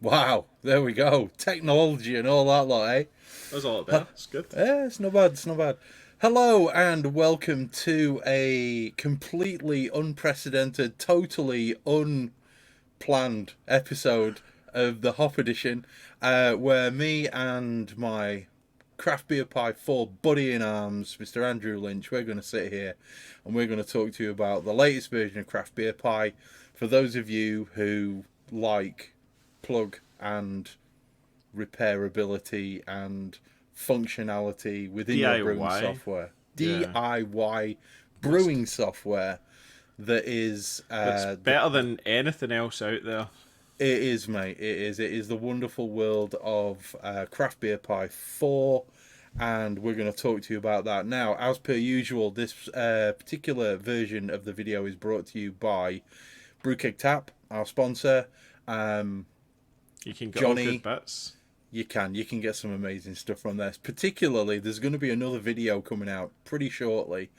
Wow, there we go. Technology and all that lot, eh? That's a lot better. It's good. Yeah, it's not bad, it's not bad. Hello and welcome to a completely unprecedented, totally unplanned episode of the Hop Edition, where me and my CraftBeerPi4 buddy in arms, Mr. Andrew Lynch, we're going to sit here and we're going to talk to you about the latest version of Craft Beer Pie. For those of you who like plug and repairability and functionality within your brewing DIY. software. Yeah. DIY brewing software that is It's better than anything else out there. it is, mate. It is. It is the wonderful world of Craft Beer Pie 4, and we're going to talk to you about that now. As per usual, this particular version of the video is brought to you by Brewkeg our sponsor. You can get Johnny, all good bits. You can get some amazing stuff from this. Particularly, there's going to be another video coming out pretty shortly,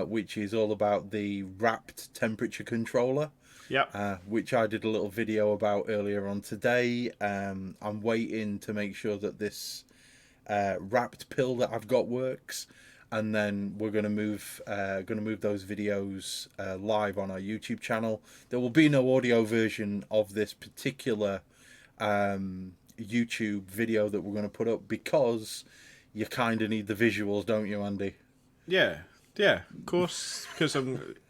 which is all about the wrapped temperature controller. Yep. Which I did a little video about earlier on today. I'm waiting to make sure that this wrapped pill that I've got works, and then we're going to move those videos live on our YouTube channel. There will be no audio version of this particular YouTube video that we're going to put up because you kind of need the visuals, don't you, Andy? Yeah, of course. Because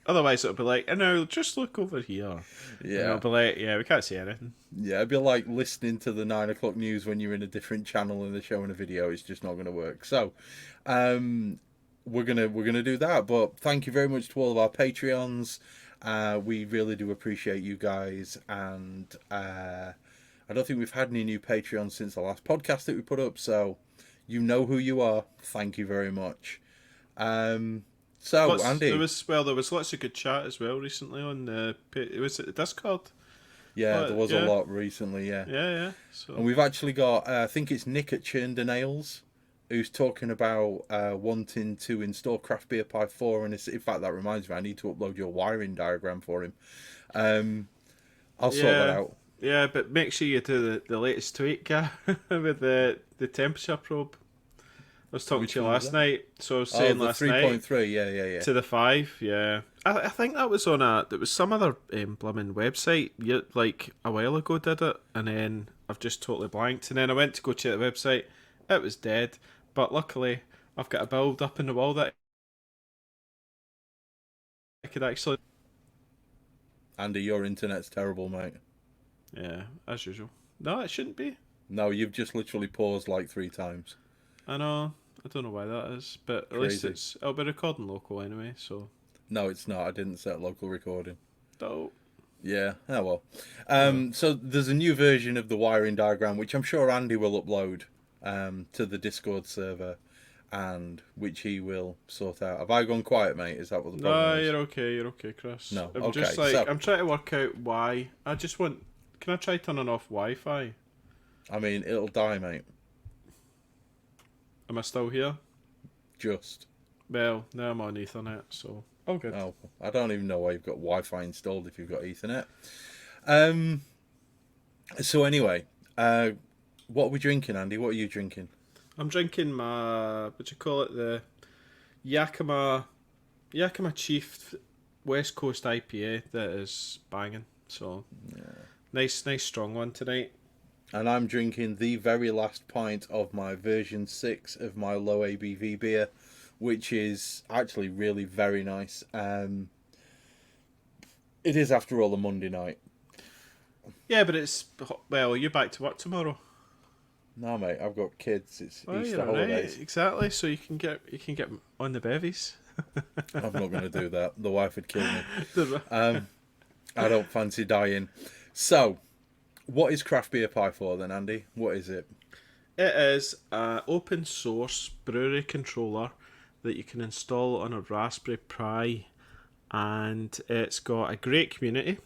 otherwise it'll be like, no, just look over here. Yeah. And it'll be like, yeah, we can't see anything. Yeah, it'd be like listening to the 9 o'clock news when you're in a different channel and they're showing a video. It's just not going to work. So, we're gonna do that. But thank you very much to all of our Patreons. We really do appreciate you guys, and I don't think we've had any new Patreons since the last podcast that we put up. So, you know who you are. Thank you very much. Andy, there was lots of good chat as well recently on was it Discord? Yeah, there was a lot recently. Yeah. So. And we've actually got I think it's Nick at Churn the Nails who's talking about wanting to install Craft Beer Pie 4, and in fact that reminds me, I need to upload your wiring diagram for him. I'll sort that out. Yeah, but make sure you do the latest tweet, guy, with the temperature probe. I was talking to you last night, so I was saying last night. 3.3, yeah. To the 5, yeah. I think that was on there was some other blooming website, like a while ago did it, and then I've just totally blanked, and then I went to go check the website, it was dead, but luckily I've got a build up in the wall that I could actually... Andy, your internet's terrible, mate. Yeah, as usual. No, it shouldn't be. No, you've just literally paused like 3 times. I know. I don't know why that is, but at least it'll be recording local anyway, so... No, it's not. I didn't set local recording. Oh. Yeah, well. So there's a new version of the wiring diagram, which I'm sure Andy will upload to the Discord server, and which he will sort out. Have I gone quiet, mate? Is that what the problem is? No, you're okay, Chris. No, I'm okay. just I'm trying to work out why. Can I try turning off Wi-Fi? I mean, it'll die, mate. Am I still here? Just. Well, now I'm on Ethernet, so... Oh, good. Oh, I don't even know why you've got Wi-Fi installed if you've got Ethernet. So anyway, what are we drinking, Andy? What are you drinking? I'm drinking my, the Yakima Chief West Coast IPA that is banging. So, yeah. Nice strong one tonight. And I'm drinking the very last pint of my version 6 of my low ABV beer, which is actually really very nice. It is, after all, a Monday night. Yeah, but you're back to work tomorrow. No, mate, I've got kids. It's Easter holidays. Right. Exactly, so you can get on the bevies. I'm not going to do that. The wife would kill me. I don't fancy dying. So, what is Craft Beer Pie 4 then, Andy? What is it? It is an open source brewery controller that you can install on a Raspberry Pi, and it's got a great community.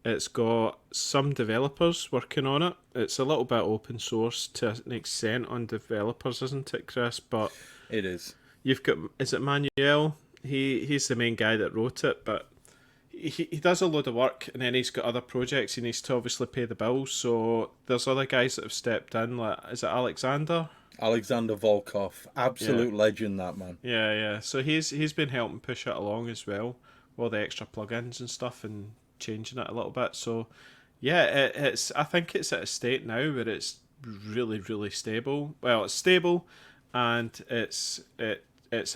It's got some developers working on it. It's a little bit open source to an extent on developers, isn't it, Chris? But it is. You've got, is it Manuel? He's the main guy that wrote it, but he does a load of work, and then he's got other projects he needs to obviously pay the bills. So there's other guys that have stepped in. Like, is it Alexander? Alexander Volkov, Yeah, absolute legend, that man. yeah. So he's been helping push it along as well, all the extra plugins and stuff, and changing it a little bit. So yeah, it's I think it's at a state now where it's really stable. Well, it's stable, and it's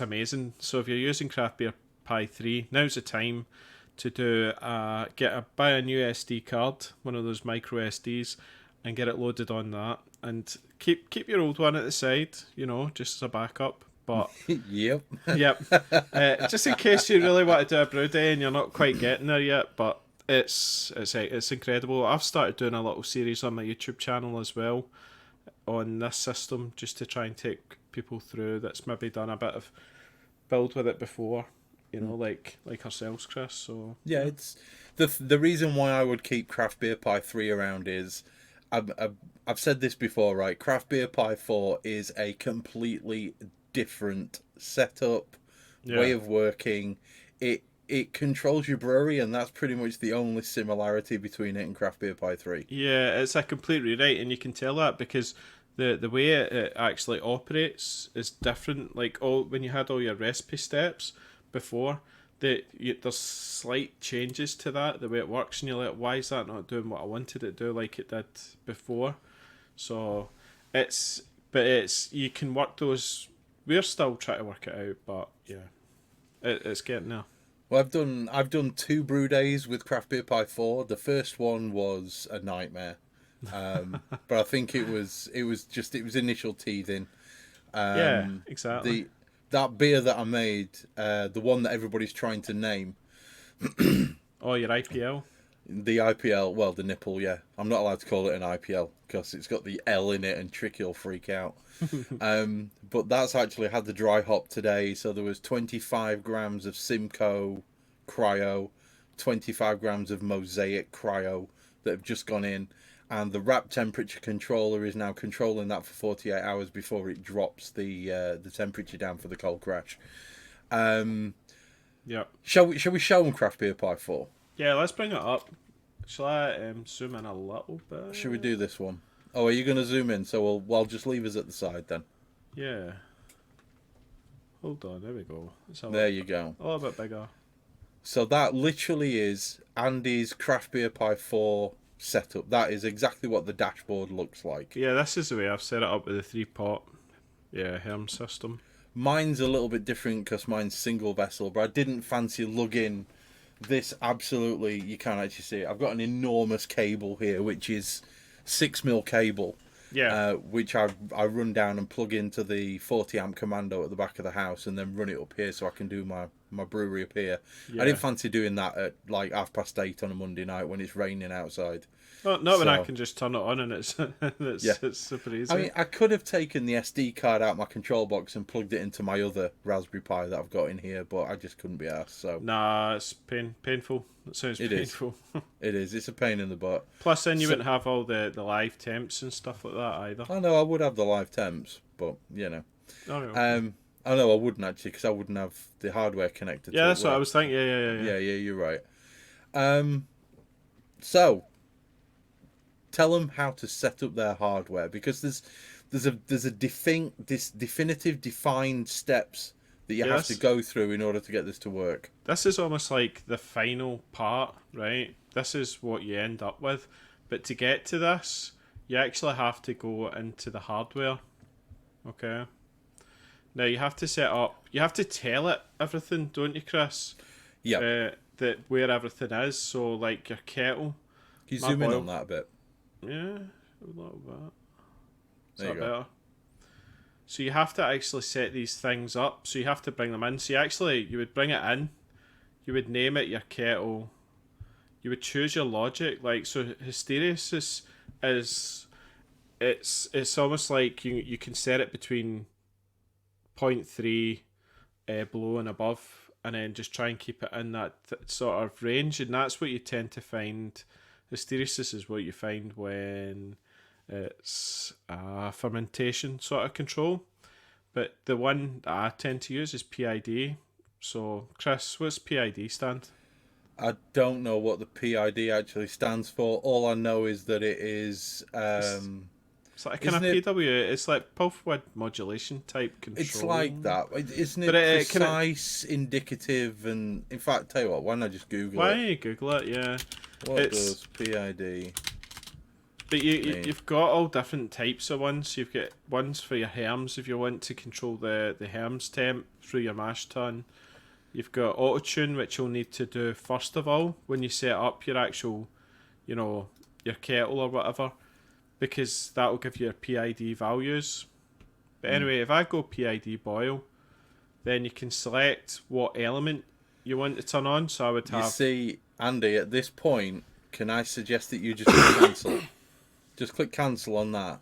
amazing. So if you're using Craft Beer Pi 3, now's the time to buy a new SD card, one of those micro SDs, and get it loaded on that, and keep your old one at the side, just as a backup. But Yep. yep, just in case you really want to do a brew day and you're not quite getting there yet. But it's incredible. I've started doing a little series on my YouTube channel as well on this system, just to try and take people through that's maybe done a bit of build with it before, like ourselves, Chris. So Yeah, it's the reason why I would keep CraftBeerPi4 around is I've said this before, right? CraftBeerPi4 is a completely different setup, way of working. It controls your brewery, and that's pretty much the only similarity between it and CraftBeerPi3. Yeah, it's a complete rewrite, and you can tell that because the way it actually operates is different. Like when you had all your recipe steps before, there's slight changes to that, the way it works, and you're like, why is that not doing what I wanted it to do like it did before? So it's you can work those. We're still trying to work it out, but yeah, it's getting there. Well, I've done 2 brew days with CraftBeerPi4. The first one was a nightmare, but I think it was initial teething. Yeah, exactly. That beer that I made, the one that everybody's trying to name, Oh, your IPL. the IPL. Well, the nipple. Yeah, I'm not allowed to call it an IPL because it's got the L in it, and Tricky will freak out. But that's actually had the dry hop today, so there was 25 grams of Simcoe Cryo, 25 grams of Mosaic Cryo that have just gone in, and the wrap temperature controller is now controlling that for 48 hours before it drops the temperature down for the cold crash. Yep. Shall we show them CraftBeerPi4? Yeah, let's bring it up. Shall I zoom in a little bit? Should we do this one? Oh, are you going to zoom in? So I'll just leave us at the side then. Yeah. Hold on, there we go. There you go. A little bit bigger. So that literally is Andy's CraftBeerPi4 setup. That is exactly what the dashboard looks like. Yeah, this is the way I've set it up with the 3-pot Herm system. Mine's a little bit different because mine's single vessel, but I didn't fancy lugging this. Absolutely, you can't actually see it. I've got an enormous cable here, which is 6mm cable. Yeah. Which I run down and plug into the 40 amp commando at the back of the house, and then run it up here so I can do my brewery up here. Yeah. I didn't fancy doing that at like 8:30 on a Monday night when it's raining outside. Well, not when I can just turn it on and it's super easy. I mean, I could have taken the SD card out of my control box and plugged it into my other Raspberry Pi that I've got in here, but I just couldn't be asked. So nah, it's painful. It sounds painful. It is. It's a pain in the butt. Plus, then you wouldn't have all the live temps and stuff like that either. I know I would have the live temps, but you know. Oh, no. I know I wouldn't actually because I wouldn't have the hardware connected. Yeah, that's what I was thinking. Yeah. Yeah, you're right. So tell them how to set up their hardware, because there's definitive defined steps that you have to go through in order to get this to work. This is almost like the final part, right? This is what you end up with. But to get to this, you actually have to go into the hardware. Okay? Now you have to set up, you have to tell it everything, don't you, Chris? Yeah. That where everything is. So like your kettle. Can you zoom in on that a bit? Yeah, a little bit. There you go. Better? So you have to actually set these things up. So you have to bring them in. So you would bring it in. You would name it your kettle. You would choose your logic. Like, so hysteresis is, it's almost like you can set it between 0.3 below and above, and then just try and keep it in that sort of range. And that's what you tend to find. Hysteresis is what you find when it's a fermentation sort of control. But the one that I tend to use is PID. So, Chris, what's PID stand? I don't know what the PID actually stands for. All I know is that it is. It's like a kind Isn't of it? PW. It's like pulse width modulation type It's control. like that, isn't But it? it kind of. Precise, indicative, and in fact, tell you what. Why not just Google Why it? don't you Google it? Yeah, What it's. does PID But mean? you've got all different types of ones. You've got ones for your herms if you want to control the herms temp through your mash tun. You've got auto tune, which you'll need to do first of all when you set up your actual, your kettle or whatever, because that will give you your PID values. But anyway, if I go PID boil, then you can select what element you want to turn on. So I would You have. see, Andy, at this point, can I suggest that you just click cancel? Just click cancel on that,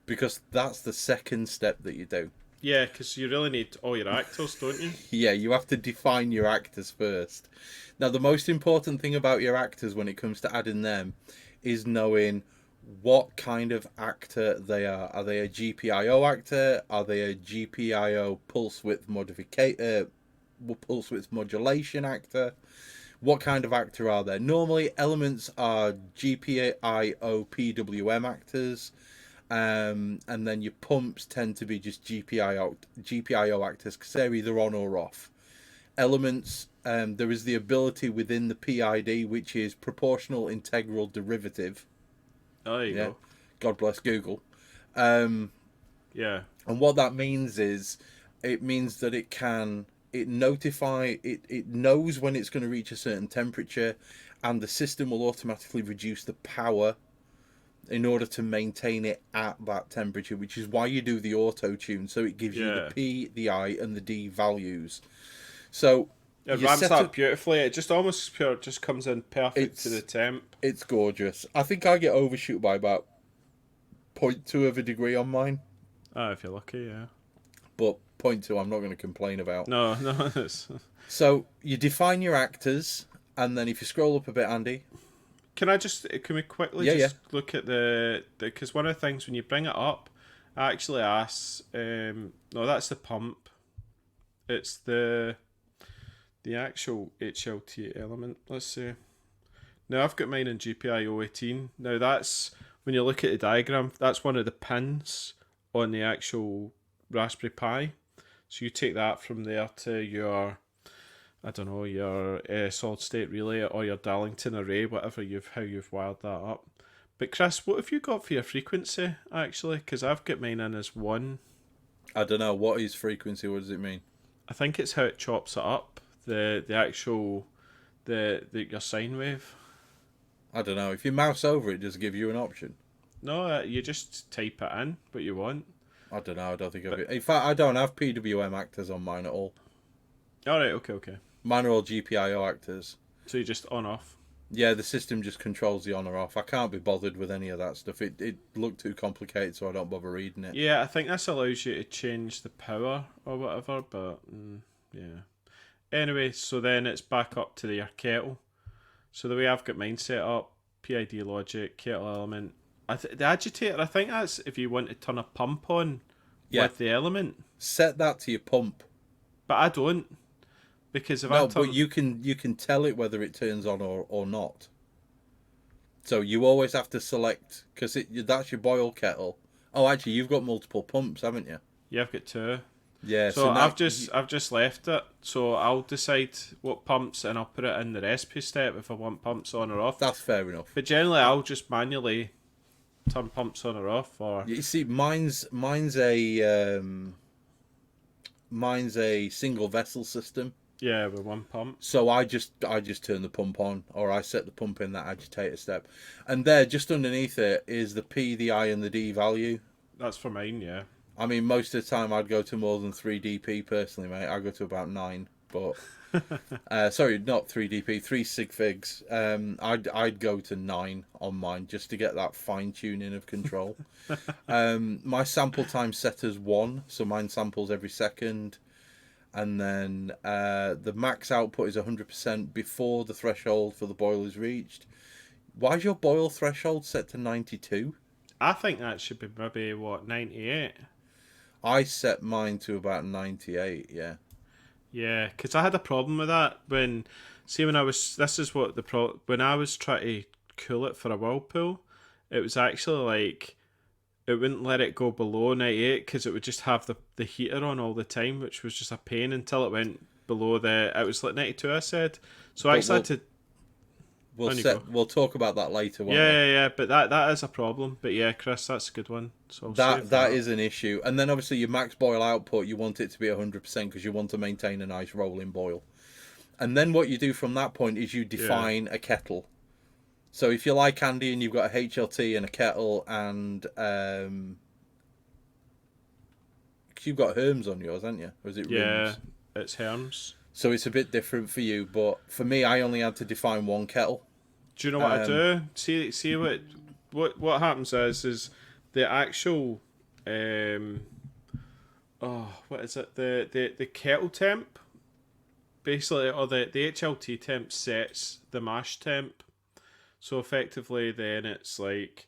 because that's the second step that you do. Yeah, because you really need all your actors, don't you? Yeah, you have to define your actors first. Now, the most important thing about your actors when it comes to adding them is knowing what kind of actor they are. Are they a GPIO actor? Are they a GPIO pulse width modulation actor? What kind of actor are there? Normally, elements are GPIO PWM actors. And then your pumps tend to be just GPIO actors because they're either on or off. Elements, there is the ability within the PID, which is proportional integral derivative. Oh, there you go. God bless Google. Yeah. And what that means is, it means that it knows when it's going to reach a certain temperature, and the system will automatically reduce the power in order to maintain it at that temperature, which is why you do the auto tune, so it gives you the P, the I, and the D values. So it ramps that beautifully. It just almost just comes in perfect to the temp. It's gorgeous. I think I get overshoot by about 0.2 of a degree on mine. Oh, if you're lucky, yeah. But 0.2 I'm not going to complain about. No. So you define your actors, and then if you scroll up a bit, Andy. Can we quickly look at because one of the things when you bring it up, it actually asks, no, that's the pump. It's the actual HLT element. Let's see. Now I've got mine in GPIO 18. Now that's, when you look at the diagram, that's one of the pins on the actual Raspberry Pi. So you take that from there to your, I don't know, your solid state relay or your Darlington array, how you've wired that up. But Chris, what have you got for your frequency actually? Because I've got mine in as 1. I don't know, what is frequency? What does it mean? I think it's how it chops it up. The actual your sine wave. I don't know. If you mouse over it, does it give you an option? No, you just type it in what you want. I don't know. I don't think in fact, I don't have PWM actors on mine at all. All right. Okay. Mine are all GPIO actors. So you just on off. Yeah, the system just controls the on or off. I can't be bothered with any of that stuff. It looked too complicated, so I don't bother reading it. Yeah, I think this allows you to change the power or whatever, but yeah. Anyway, so then it's back up to your kettle. So the way I've got mine set up, PID logic, kettle element. The agitator, I think that's if you want to turn a pump on with the element. Set that to your pump. But I don't. Because if but you can tell it whether it turns on or not. So you always have to select, because that's your boil kettle. Oh, actually, you've got multiple pumps, haven't you? Yeah, I've got 2. Yeah. So I've just left it. So I'll decide what pumps, and I'll put it in the recipe step if I want pumps on or off. That's fair enough. But generally, I'll just manually turn pumps on or off. Or you see, mine's a single vessel system. Yeah, with 1 pump. So I just turn the pump on, or I set the pump in that agitator step, and there, just underneath it, is the P, the I, and the D value. That's for mine, yeah. I mean, most of the time I'd go to more than 3 DP personally, mate. I go to about 9, but sorry, not 3 DP, 3 sig figs. I'd go to 9 on mine just to get that fine tuning of control. My sample time set as 1, so mine samples every second. And then the max output is 100% before the threshold for the boil is reached. Why is your boil threshold set to 92? I think that should be maybe, 98? I set mine to about 98, yeah. Yeah, because I had a problem with that when, see, when I was, this is what when I was trying to cool it for a whirlpool, it was actually like, it wouldn't let it go below 98 because it would just have the heater on all the time, which was just a pain until it went below it was like 92, I said. So I But actually had to, on you go. we'll talk about that later, won't Yeah, we? yeah, but that is a problem. But yeah, Chris, that's a good one. So I'll save That that. is an issue. And then obviously your max boil output, you want it to be 100% because you want to maintain a nice rolling boil. And then what you do from that point is you Yeah. define a kettle. So if you like Andy and you've got a HLT and a kettle and 'cause you've got Herms on yours, haven't you? Or is it Yeah, Rims? it's Herms. So it's a bit different for you, but for me I only had to define one kettle. Do you know what I Um, do? See what happens is the actual what is it? The kettle temp basically, or the HLT temp sets the mash temp. So effectively then it's like,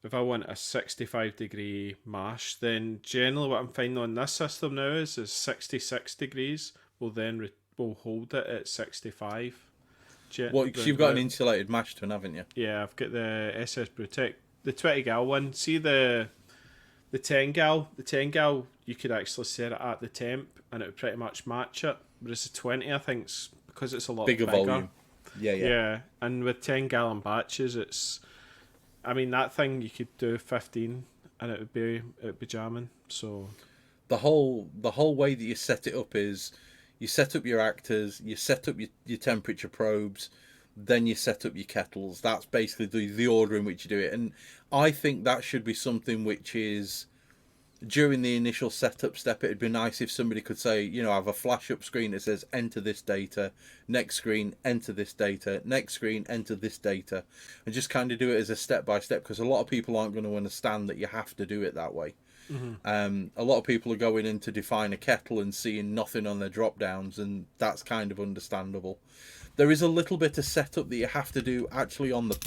if I want a 65-degree mash, then generally what I'm finding on this system now is 66 degrees will then will hold it at 65. well, because you've got an insulated mash tun, haven't you? Yeah, I've got the SS Brewtech, the 20 gal one. See the 10 gal, you could actually set it at the temp and it would pretty much match it. Whereas the 20, I think's because it's a lot Bigger bigger. volume. Yeah. Yeah, and with 10-gallon batches, it's, I mean, that thing you could do 15 and it would be jamming. So The whole way that you set it up is you set up your actors, you set up your temperature probes, then you set up your kettles. That's basically the order in which you do it. And I think that should be something which is during the initial setup step. It'd be nice if somebody could say, you know, I have a flash up screen that says enter this data, next screen enter this data, next screen enter this data, and just kind of do it as a step by step, because a lot of people aren't going to understand that you have to do it that way. A lot of people are going in to define a kettle and seeing nothing on their drop downs, and that's kind of understandable. There is a little bit of setup that you have to do actually on the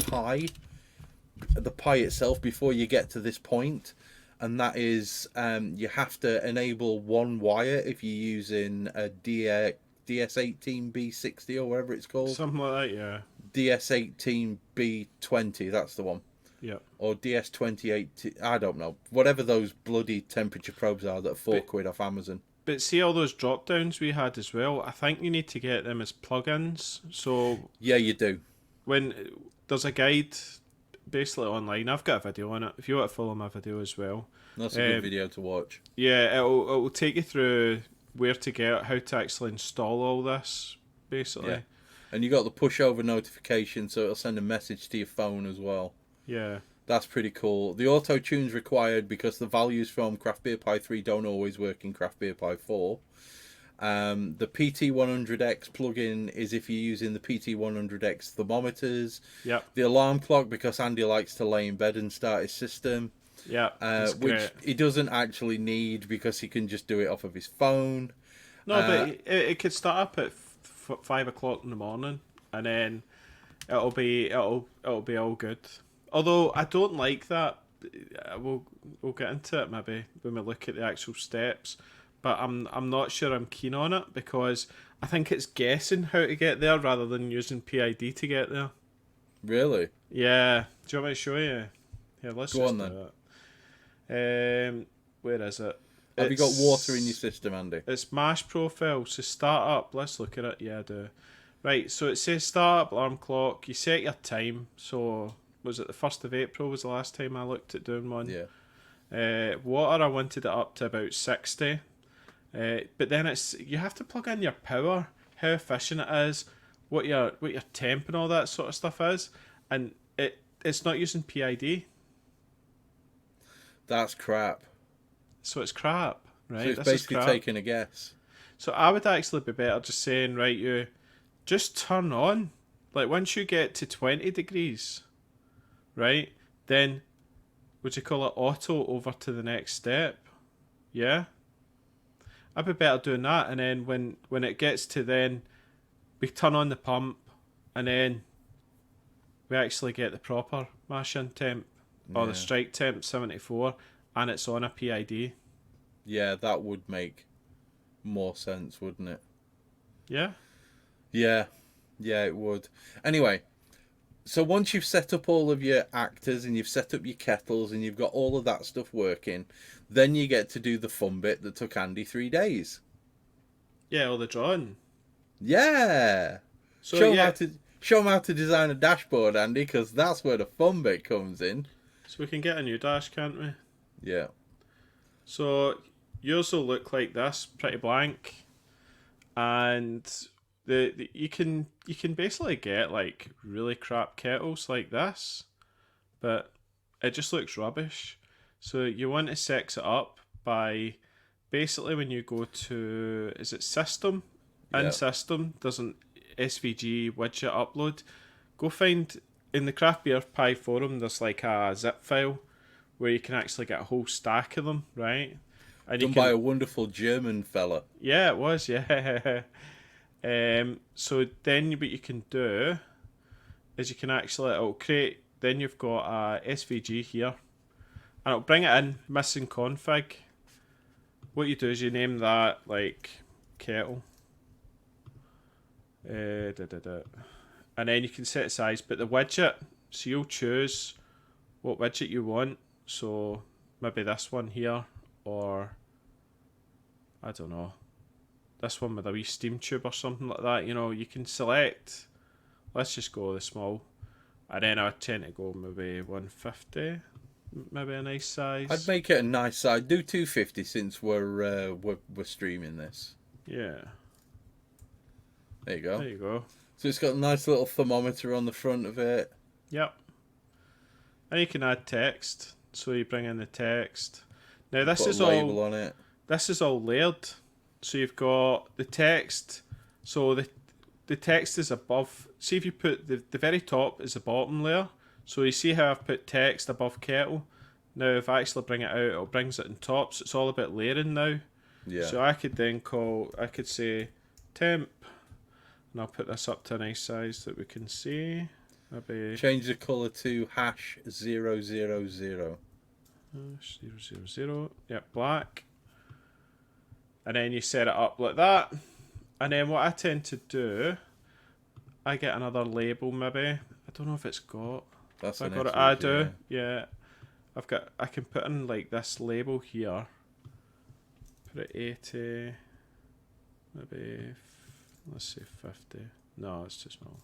pie itself before you get to this point, and that is you have to enable one wire if you're using a DS18B60 or whatever it's called. something like that, yeah. DS18B20, that's the one. Yeah. Or DS28, I don't know. Whatever those bloody temperature probes are that are £4 off Amazon. But see all those drop downs we had as well, I think you need to get them as plugins. So Yeah, you do. when there's a guide basically online, I've got a video on it. If you want to follow my video as well. That's a good video to watch. Yeah, it'll take you through where to get, how to actually install all this, basically. Yeah. And you got the pushover notification, so it'll send a message to your phone as well. Yeah. That's pretty cool. The auto tune's required because the values from CraftBeerPi3 don't always work in CraftBeerPi4. The PT100X plugin is if you're using the PT100X thermometers. Yep. The alarm clock, because Andy likes to lay in bed and start his system. Yeah. Which he doesn't actually need because he can just do it off of his phone. No, but it could start up at 5 o'clock in the morning, and then it'll be all good. Although I don't like that. We'll get into it maybe when we look at the actual steps. But I'm not sure I'm keen on it because I think it's guessing how to get there rather than using PID to get there. Really? Yeah. Do you want me to show you? Yeah, let's Go just on, do then. it. Where is it? Have you got water in your system, Andy? It's mash profile. So start up. Let's look at it. Yeah, I do. Right. So it says start up alarm clock. You set your time. So was it the 1st of April was the last time I looked at doing one? Yeah. Water, I wanted it up to about 60. But then you have to plug in your power, how efficient it is, what your temp and all that sort of stuff is, and it's not using PID. That's crap. So it's crap, right? So it's This basically is crap. taking a guess. So I would actually be better just saying, right, you just turn on. Like once you get to 20 degrees, right, then would you call it auto over to the next step? Yeah? I'd be better doing that, and then when it gets to then, we turn on the pump, and then we actually get the proper mash-in temp, or the strike temp 74, and it's on a PID. Yeah, that would make more sense, wouldn't it? Yeah. Yeah, yeah, it would. Anyway, so once you've set up all of your actors and you've set up your kettles and you've got all of that stuff working, then you get to do the fun bit that took Andy 3 days. Yeah, all the drawing. Yeah. So yeah, Show 'em how to design a dashboard, Andy, because that's where the fun bit comes in. so we can get a new dash, can't we? Yeah. So yours will look like this, pretty blank, and the you can basically get like really crap kettles like this, but it just looks rubbish. So you want to sex it up by basically when you go to, is it system? In Yeah. system, there's an SVG widget upload. Go find in the CraftBeerPi forum. There's like a zip file where you can actually get a whole stack of them, right? And you Done can, by a wonderful German fella. yeah, it was, yeah. So then what you can do is you can actually, it'll create, then you've got a SVG here, and it'll bring it in, missing config. What you do is you name that like kettle. And then you can set size, but the widget, so you'll choose what widget you want. So maybe this one here, or I don't know, this one with a wee steam tube or something like that. You know, you can select. Let's just go the small, and then I tend to go maybe 150, maybe a nice size. I'd make it a nice size. Do 250 since we're streaming this. Yeah. There you go. There you go. So it's got a nice little thermometer on the front of it. Yep. And you can add text. So you bring in the text. Now this Put is a label all on it. this is all layered. So you've got the text. So the text is above. See if you put the very top is the bottom layer. So you see how I've put text above kettle. Now if I actually bring it out, it brings it in top. So it's all about layering now. Yeah. So I could say temp, and I'll put this up to a nice size that we can see. Maybe Change the colour to #000. 000. Yep, black. And then you set it up like that. And then what I tend to do, I get another label maybe. I don't know if it's got. That's If I an got it. SVG, I do. Yeah. I can put in like this label here. Put it 80. Maybe let's say 50. No, it's too small.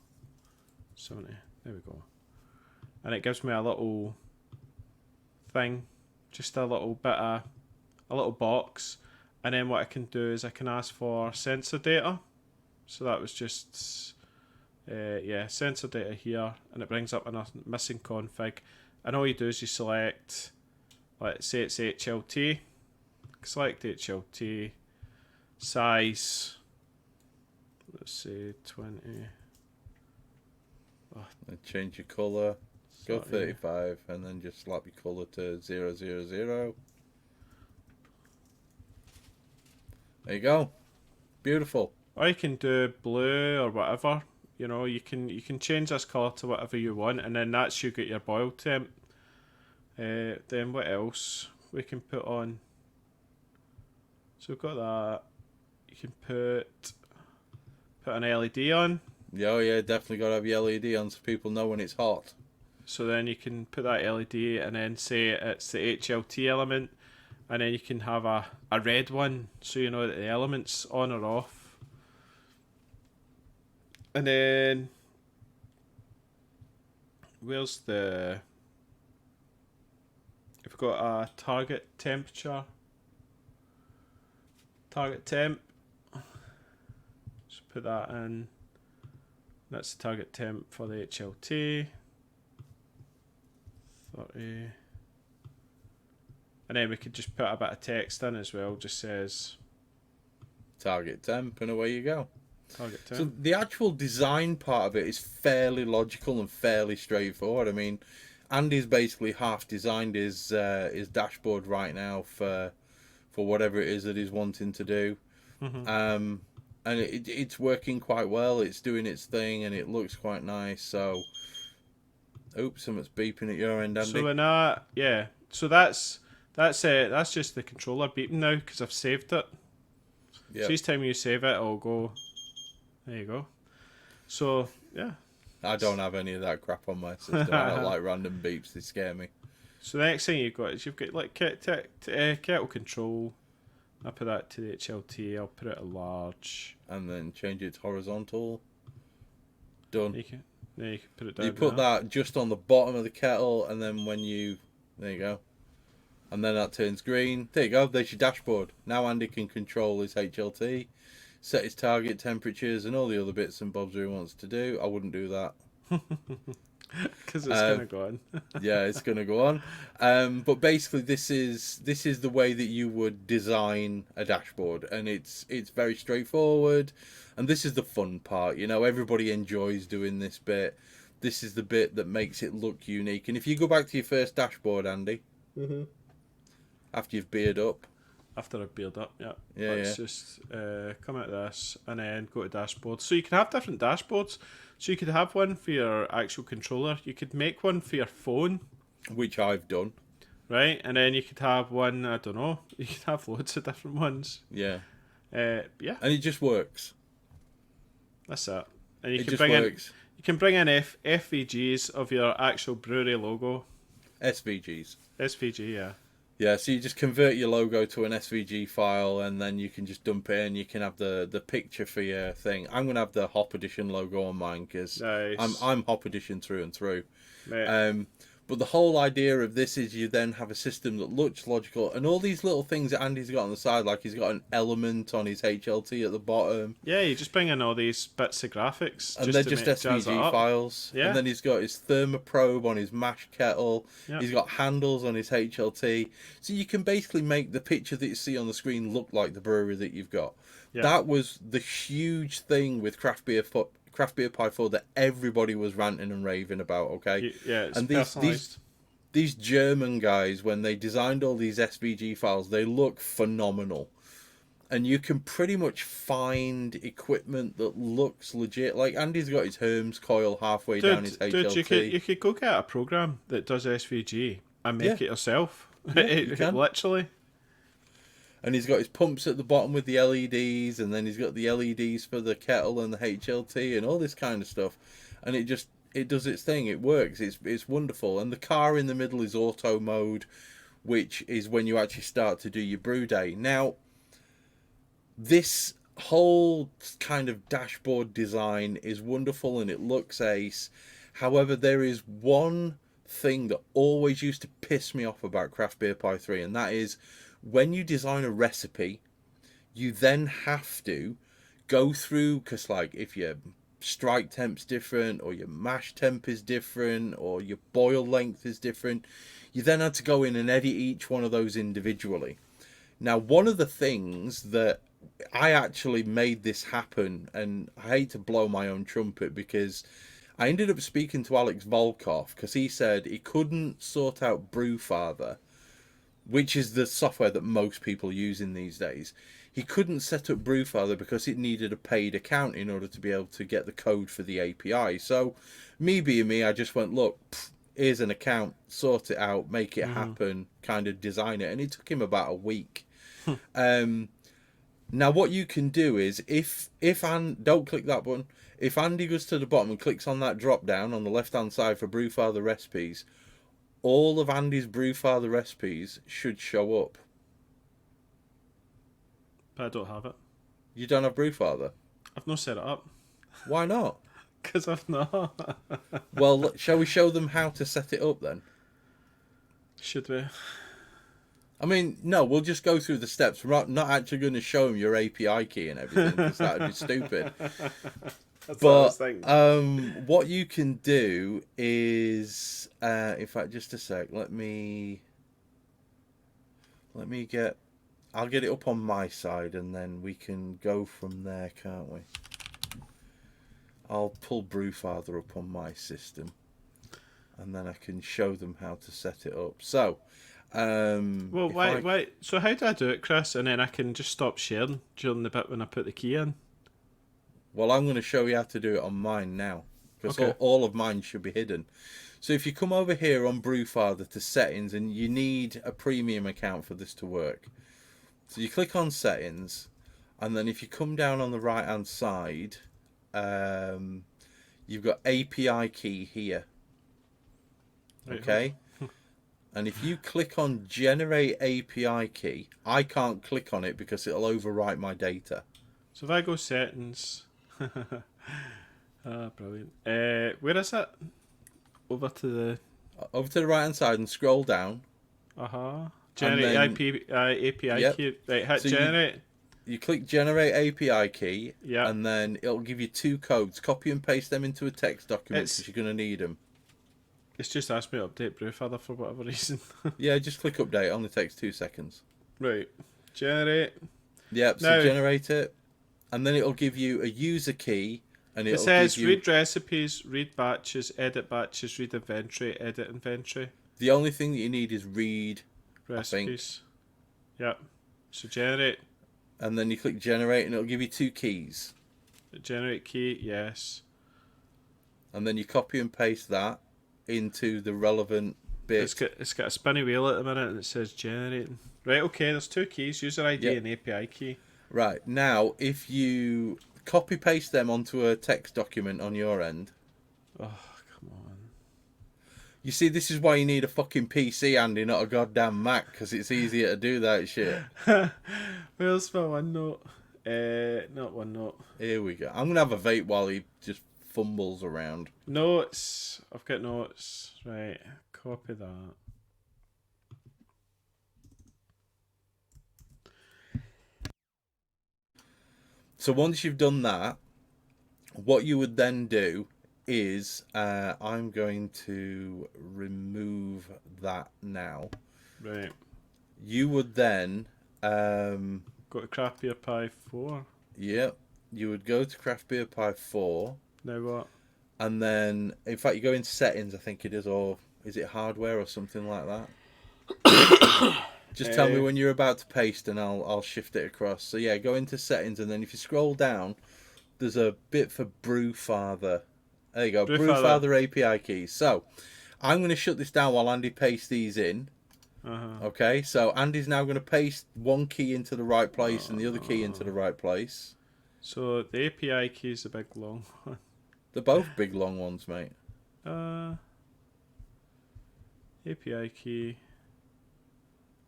70. There we go. And it gives me a little thing, just a little box. And then what I can do is I can ask for sensor data. So that was just sensor data here, and it brings up a missing config. And all you do is you select, let's say it's HLT. Select HLT. Size, let's say 20. And change your colour. Go 30. 35 and then just slap your colour to 000. There you go. Beautiful. Or you can do blue or whatever. You know, you can change this colour to whatever you want, and then that's you get your boil temp. Then what else we can put on? So we've got that. You can put an LED on. Yeah, oh yeah, definitely got to have your LED on so people know when it's hot. So then you can put that LED and then say it's the HLT element, and then you can have a red one so you know that the element's on or off. And then where's the, if we've got a target temperature, target temp, just put that in. That's the target temp for the HLT. 30. And then we could just put a bit of text in as well, just says Target temp, and away you go. target temp. So the actual design part of it is fairly logical and fairly straightforward. I mean, Andy's basically half designed his dashboard right now for whatever it is that he's wanting to do. Mm-hmm. And it's working quite well. It's doing its thing, and it looks quite nice. So, oops, something's beeping at your end, Andy. So in that, yeah. So that's just the controller beeping now because I've saved it. Yep. So each time you save it, it'll go. There you go. So, yeah. I don't have any of that crap on my system. I don't like random beeps. They scare me. So the next thing you've got is you've got like kettle control. I put that to the HLT. I'll put it at large. And then change it to horizontal. Done. You can put it down. You put that just on the bottom of the kettle, and then when you... There you go. And then that turns green. There you go. There's your dashboard. Now Andy can control his HLT, set his target temperatures, and all the other bits and bobs he wants to do. I wouldn't do that. Because it's going to go on. Yeah, it's going to go on. But basically, this is the way that you would design a dashboard, and it's very straightforward. And this is the fun part. You know, everybody enjoys doing this bit. This is the bit that makes it look unique. And if you go back to your first dashboard, Andy, after you've beered up. After I've beered up, yeah. Let's just come out of this and then go to dashboard. So you can have different dashboards. So you could have one for your actual controller. You could make one for your phone. Which I've done. Right? And then you could have one, I don't know, you could have loads of different ones. Yeah. Yeah. And it just works. That's it. And you It can just bring works. you can bring in FVGs of your actual brewery logo. SVGs. SVG, yeah. Yeah, so you just convert your logo to an SVG file, and then you can just dump it in. You can have the picture for your thing. I'm going to have the Hop Edition logo on mine because Nice. I'm Hop Edition through and through. Mate. But the whole idea of this is you then have a system that looks logical, and all these little things that Andy's got on the side, like he's got an element on his HLT at the bottom. Yeah, you just bring in all these bits of graphics. And they're just jazz it SVG up. files. Yeah. And then he's got his thermoprobe on his mash kettle. Yeah. He's got handles on his HLT. So you can basically make the picture that you see on the screen look like the brewery that you've got. Yeah. That was the huge thing with CraftBeerPi4 that everybody was ranting and raving about, okay? Yeah, it's and personalised. These German guys, when they designed all these SVG files, they look phenomenal. And you can pretty much find equipment that looks legit. Like Andy's got his Hermes coil halfway down his HLT. Dude, you could go get a program that does SVG and make it yourself. Yeah, you can. Literally. And he's got his pumps at the bottom with the LEDs, and then he's got the LEDs for the kettle and the HLT and all this kind of stuff. And it does its thing. It works. It's wonderful. And the car in the middle is auto mode, which is when you actually start to do your brew day. Now, this whole kind of dashboard design is wonderful and it looks ace. However, there is one thing that always used to piss me off about CraftBeerPi4, and that is when you design a recipe, you then have to go through, because like if your strike temp's different, or your mash temp is different, or your boil length is different, you then had to go in and edit each one of those individually. Now, one of the things that I actually made this happen, and I hate to blow my own trumpet because I ended up speaking to Alex Volkov because he said he couldn't sort out BrewFather, which is the software that most people use in these days. He couldn't set up BrewFather because it needed a paid account in order to be able to get the code for the API. So, me being me, I just went, look, here's an account, sort it out, make it happen, kind of design it. And it took him about a week. Now, what you can do is, don't click that button. If Andy goes to the bottom and clicks on that drop down on the left-hand side for BrewFather recipes, all of Andy's BrewFather recipes should show up. But I don't have it. You don't have BrewFather? I've not set it up. Why not? Because I've not. Well, shall we show them how to set it up then? Should we? I mean, no, we'll just go through the steps. We're not actually going to show them your API key and everything, because that would be stupid. That's what I was But thinking. what you can do is, in fact, just a sec. Let me get. I'll get it up on my side, and then we can go from there, can't we? I'll pull BrewFather up on my system, and then I can show them how to set it up. So, Well, wait. So how do I do it, Chris? And then I can just stop sharing during the bit when I put the key in. Well, I'm going to show you how to do it on mine now, because Okay. all of mine should be hidden. So if you come over here on BrewFather to settings, and you need a premium account for this to work. So you click on settings, and then if you come down on the right hand side, you've got API key here. Okay. And if you click on generate API key, I can't click on it because it'll overwrite my data. So if I go settings, brilliant. Where is it? Over to the right hand side and scroll down. Generate API key. Right, hit so generate. You click generate API key, Yeah. and then it'll give you 2 codes. Copy and paste them into a text document because you're going to need them. It's just asked me to update BrewFather for whatever reason. Yeah, just click update. It only takes 2 seconds. Right. Generate. Yep, so now, generate it. And then it'll give you a user key. And it says read recipes, read batches, edit batches, read inventory, edit inventory. The only thing that you need is read recipes. Yep. So generate. And then you click generate and it'll give you 2 keys. Generate key, yes. And then you copy and paste that into the relevant bit. It's got a spinny wheel at the minute and it says generating. Right, okay, there's 2 keys, user ID and API key. Right, now if you copy paste them onto a text document on your end. Oh, come on. You see, this is why you need a fucking PC, Andy, not a goddamn Mac, because it's easier to do that shit. Where's my OneNote? Not OneNote. Here we go. I'm going to have a vape while he just fumbles around. Notes. I've got notes. Right, copy that. So once you've done that, what you would then do is I'm going to remove that now. Right. You would then go to CraftBeerPi4. Yep. You would go to CraftBeerPi4. Now what? And then, in fact, you go into settings, I think it is, or is it hardware or something like that? Just tell me when you're about to paste and I'll shift it across. So yeah, go into settings and then if you scroll down, there's a bit for BrewFather. There you go, BrewFather API keys. So I'm going to shut this down while Andy pastes these in. Okay, so Andy's now going to paste one key into the right place and the other key into the right place. So the API key is a big long one. They're both big long ones, mate. API key.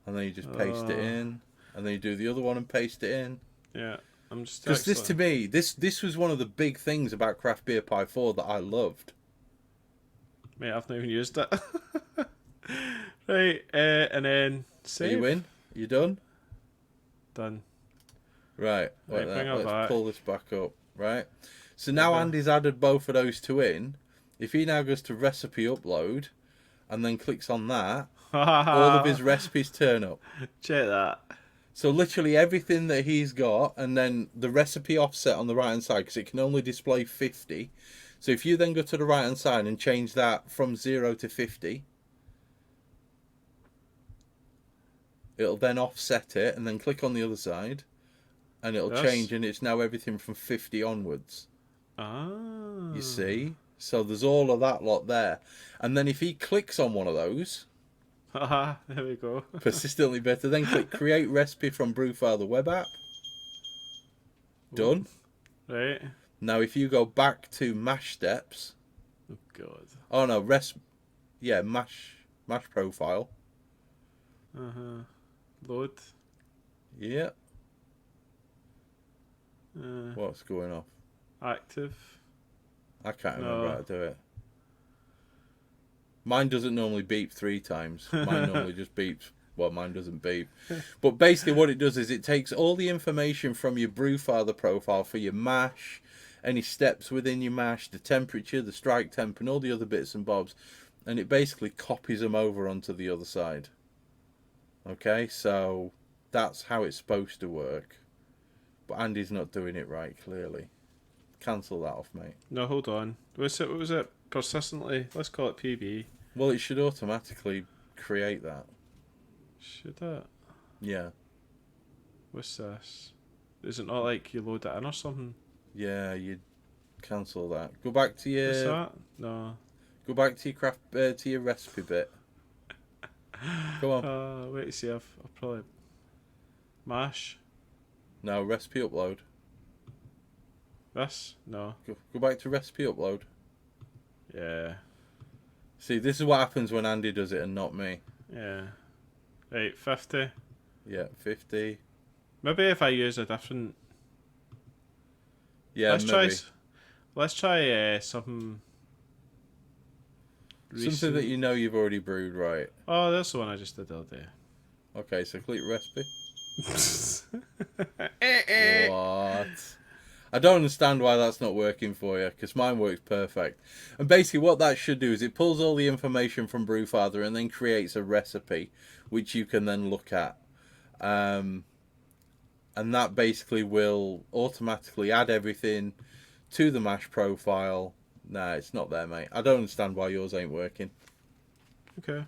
And then you just paste it in. And then you do the other one and paste it in. Yeah. I'm just because this, to me, this was one of the big things about CraftBeerPi4 that I loved. Mate, I've not even used it. Right, and then save. Are you in? You done? Done. Right. Right, Let's pull this back up. Right. So now Andy's added both of those 2 in. If he now goes to recipe upload and then clicks on that, all of his recipes turn up. Check that. So literally everything that he's got, and then the recipe offset on the right hand side, because it can only display 50. So if you then go to the right hand side and change that from 0 to 50, it'll then offset it, and then click on the other side, and it'll change, and it's now everything from 50 onwards. You see? So there's all of that lot there. And then if he clicks on one of those, there we go. persistently better, then click create recipe from BrewFather web app. Done. Right. Now if you go back to mash steps. Oh god. Oh no, mash profile. Load. Yeah. What's going off? Active. I can't remember how to do it. Mine doesn't normally beep 3 times. Mine normally just beeps. Well, mine doesn't beep. But basically what it does is it takes all the information from your BrewFather profile for your mash, any steps within your mash, the temperature, the strike temp, and all the other bits and bobs, and it basically copies them over onto the other side. Okay, so that's how it's supposed to work. But Andy's not doing it right, clearly. Cancel that off, mate. No, hold on. What was it? Persistently? Let's call it PB. Well, it should automatically create that. Should it? Yeah. What's this? Is it not like you load it in or something? Yeah, you'd cancel that. Go back to your... What's that? No. Go back to your to your recipe bit. Come on. Wait to see. I'll probably... Mash? No, recipe upload. This? No. Go back to recipe upload. Yeah. See, this is what happens when Andy does it and not me. Yeah. Right, 50. Yeah, 50. Maybe if I use a different... Yeah, let's maybe. Let's try something... Something that you know you've already brewed, right? Oh, that's the one I just did the other day. Okay, so click recipe. Eh. What? I don't understand why that's not working for you, because mine works perfect. And basically what that should do is it pulls all the information from BrewFather and then creates a recipe, which you can then look at. And that basically will automatically add everything to the mash profile. Nah, it's not there, mate. I don't understand why yours ain't working. Okay.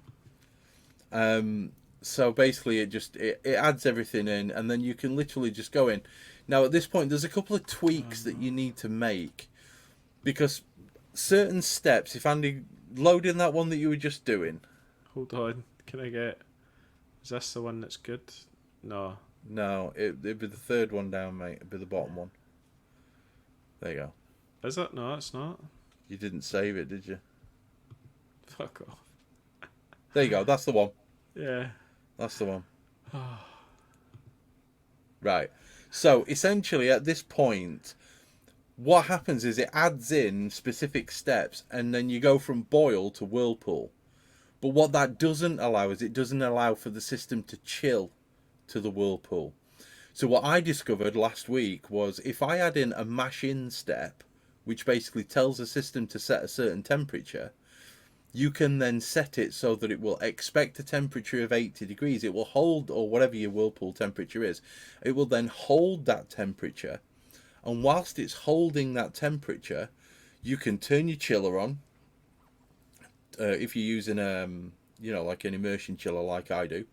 So basically it adds everything in, and then you can literally just go in. Now at this point there's a couple of tweaks that you need to make, because certain steps, if Andy, load in that one that you were just doing. Hold on. Can I get... Is this the one that's good? No. No, it'd be the third one down, mate. It'd be the bottom one. There you go. Is it? No, it's not. You didn't save it, did you? Fuck off. There you go, that's the one. Yeah. That's the one. Right. So essentially at this point, what happens is it adds in specific steps, and then you go from boil to whirlpool. But what that doesn't allow is it doesn't allow for the system to chill to the whirlpool. So what I discovered last week was if I add in a mash in step, which basically tells the system to set a certain temperature, you can then set it so that it will expect a temperature of 80 degrees. It will hold, or whatever your whirlpool temperature is, it will then hold that temperature. And whilst it's holding that temperature, you can turn your chiller on. If you're using like an immersion chiller like I do,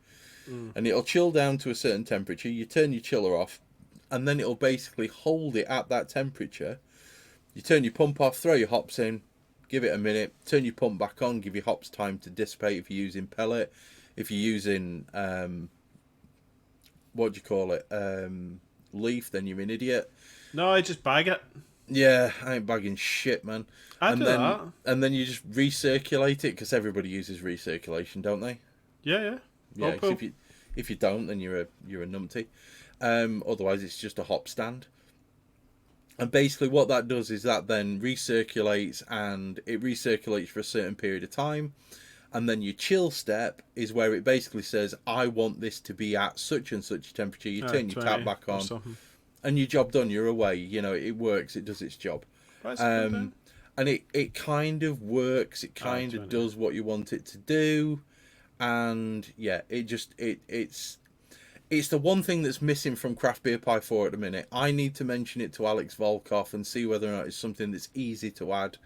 and it'll chill down to a certain temperature. You turn your chiller off, and then it'll basically hold it at that temperature. You turn your pump off, throw your hops in, give it a minute, turn your pump back on, give your hops time to dissipate if you're using pellet. If you're using what do you call it, leaf, then you're an idiot. No, I just bag it. Yeah, I ain't bagging shit, man. I do that. And then you just recirculate it, because everybody uses recirculation, don't they? Yeah. Yeah, 'cause if you don't, then you're a numpty. Otherwise, it's just a hop stand. And basically, what that does is that then recirculates, and it recirculates for a certain period of time. And then your chill step is where it basically says, "I want this to be at such and such a temperature." You turn your tap back on, and your job done. You're away. You know, it works. It does its job. And it kind of works. It kind of does what you want it to do. And yeah, it's the one thing that's missing from CraftBeerPi4 at the minute. I need to mention it to Alex Volkov and see whether or not it's something that's easy to add,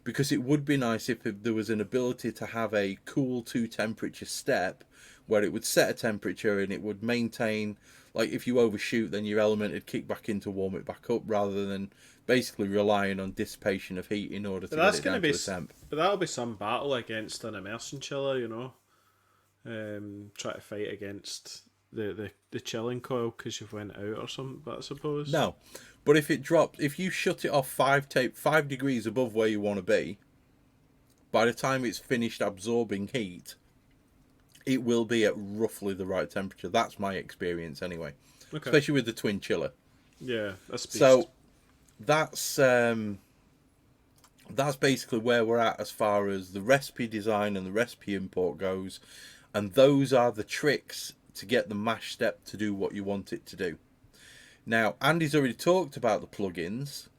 because it would be nice if there was an ability to have a cool to temperature step where it would set a temperature and it would maintain, like if you overshoot, then your element would kick back in to warm it back up, rather than basically relying on dissipation of heat in order to get it down to a temp. But that'll be some battle against an immersion chiller, you know. Try to fight against the chilling coil because you've went out or something, but I suppose no. But if it drops, if you shut it off 5 degrees above where you want to be, by the time it's finished absorbing heat, it will be at roughly the right temperature. That's my experience anyway. Okay. Especially with the twin chiller. Yeah, that's beast. So that's basically where we're at as far as the recipe design and the recipe import goes. And those are the tricks to get the mash step to do what you want it to do. Now, Andy's already talked about the plugins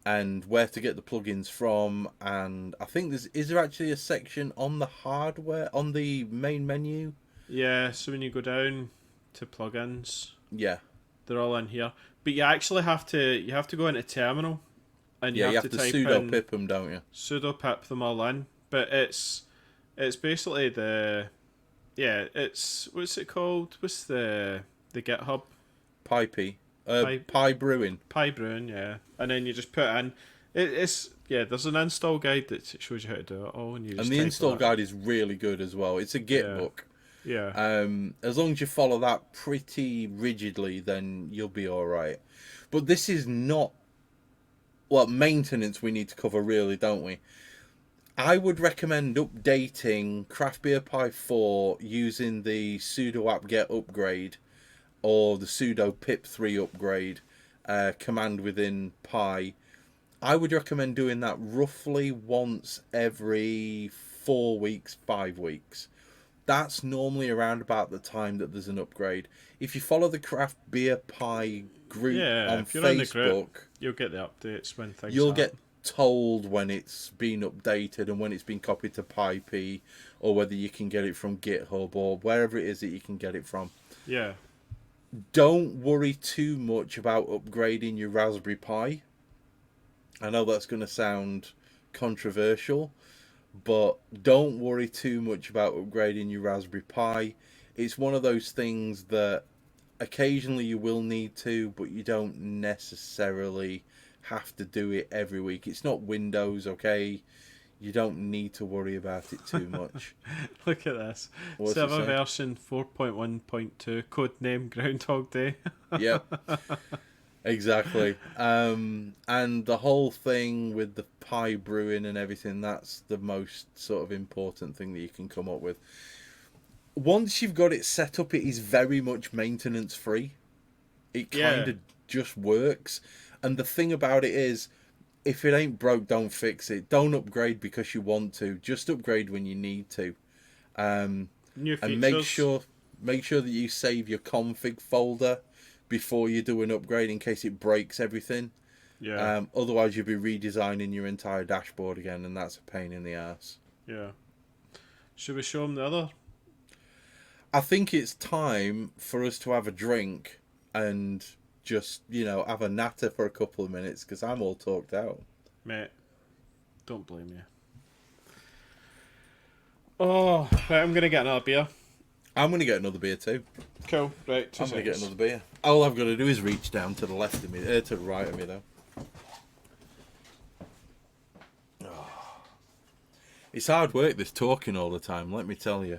and where to get the plugins from, and I think is there actually a section on the hardware on the main menu? Yeah, so when you go down to plugins, yeah, they're all in here. But you actually have to go into terminal, and you have to type sudo in pip them, don't you? Sudo pip them all in. But it's basically it's what's it called? What's the GitHub? Pi Brewing. Pi Brewing, yeah. And then you just put in there's an install guide that shows you how to do it all, and the install guide is really good as well. It's a Git book. Yeah. As long as you follow that pretty rigidly, then you'll be all right. But this is not... Well, maintenance we need to cover, really, don't we? I would recommend updating CraftBeerPi4 using the sudo apt-get upgrade or the sudo pip3 upgrade command within Pi. I would recommend doing that roughly once every 4 weeks, 5 weeks. That's normally around about the time that there's an upgrade. If you follow the Craft Beer Pie group on if you're Facebook, in the group, you'll get the updates when things you'll happen. get told when it's been updated and when it's been copied to PyP, or whether you can get it from GitHub or wherever it is that you can get it from. Yeah. Don't worry too much about upgrading your Raspberry Pi. I know that's going to sound controversial, but don't worry too much about upgrading your Raspberry Pi. It's one of those things that occasionally you will need to, but you don't necessarily have to do it every week. It's not Windows, okay? You don't need to worry about it too much. Look at this. What's it Server say? version 4.1.2, codename Groundhog Day. Yep. Exactly. And the whole thing with the Pi brewing and everything, that's the most sort of important thing that you can come up with. Once you've got it set up, it is very much maintenance free. It kind of just works. And the thing about it is, if it ain't broke, don't fix it. Don't upgrade because you want to. Just upgrade when you need to. New features. And make sure that you save your config folder before you do an upgrade in case it breaks everything. Yeah. Otherwise, you'll be redesigning your entire dashboard again, and that's a pain in the ass. Yeah. Should we show them the other? I think it's time for us to have a drink and just, have a natter for a couple of minutes, because I'm all talked out. Mate, don't blame you. Oh, right, I'm going to get another beer. I'm going to get another beer too. Cool, right. I'm going to get another beer. All I've got to do is reach down to the left of me, to the right of me, though. Oh. It's hard work, this talking all the time, let me tell you.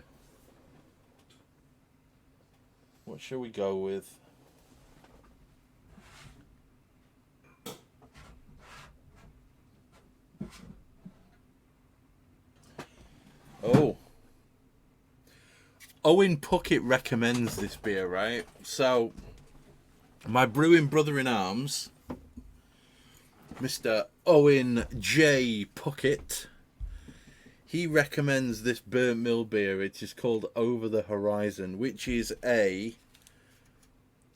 What shall we go with? Oh. Owen Puckett recommends this beer, right? So, my brewing brother-in-arms, Mr. Owen J. Puckett, he recommends this burnt mill beer. It is called Over the Horizon, which is a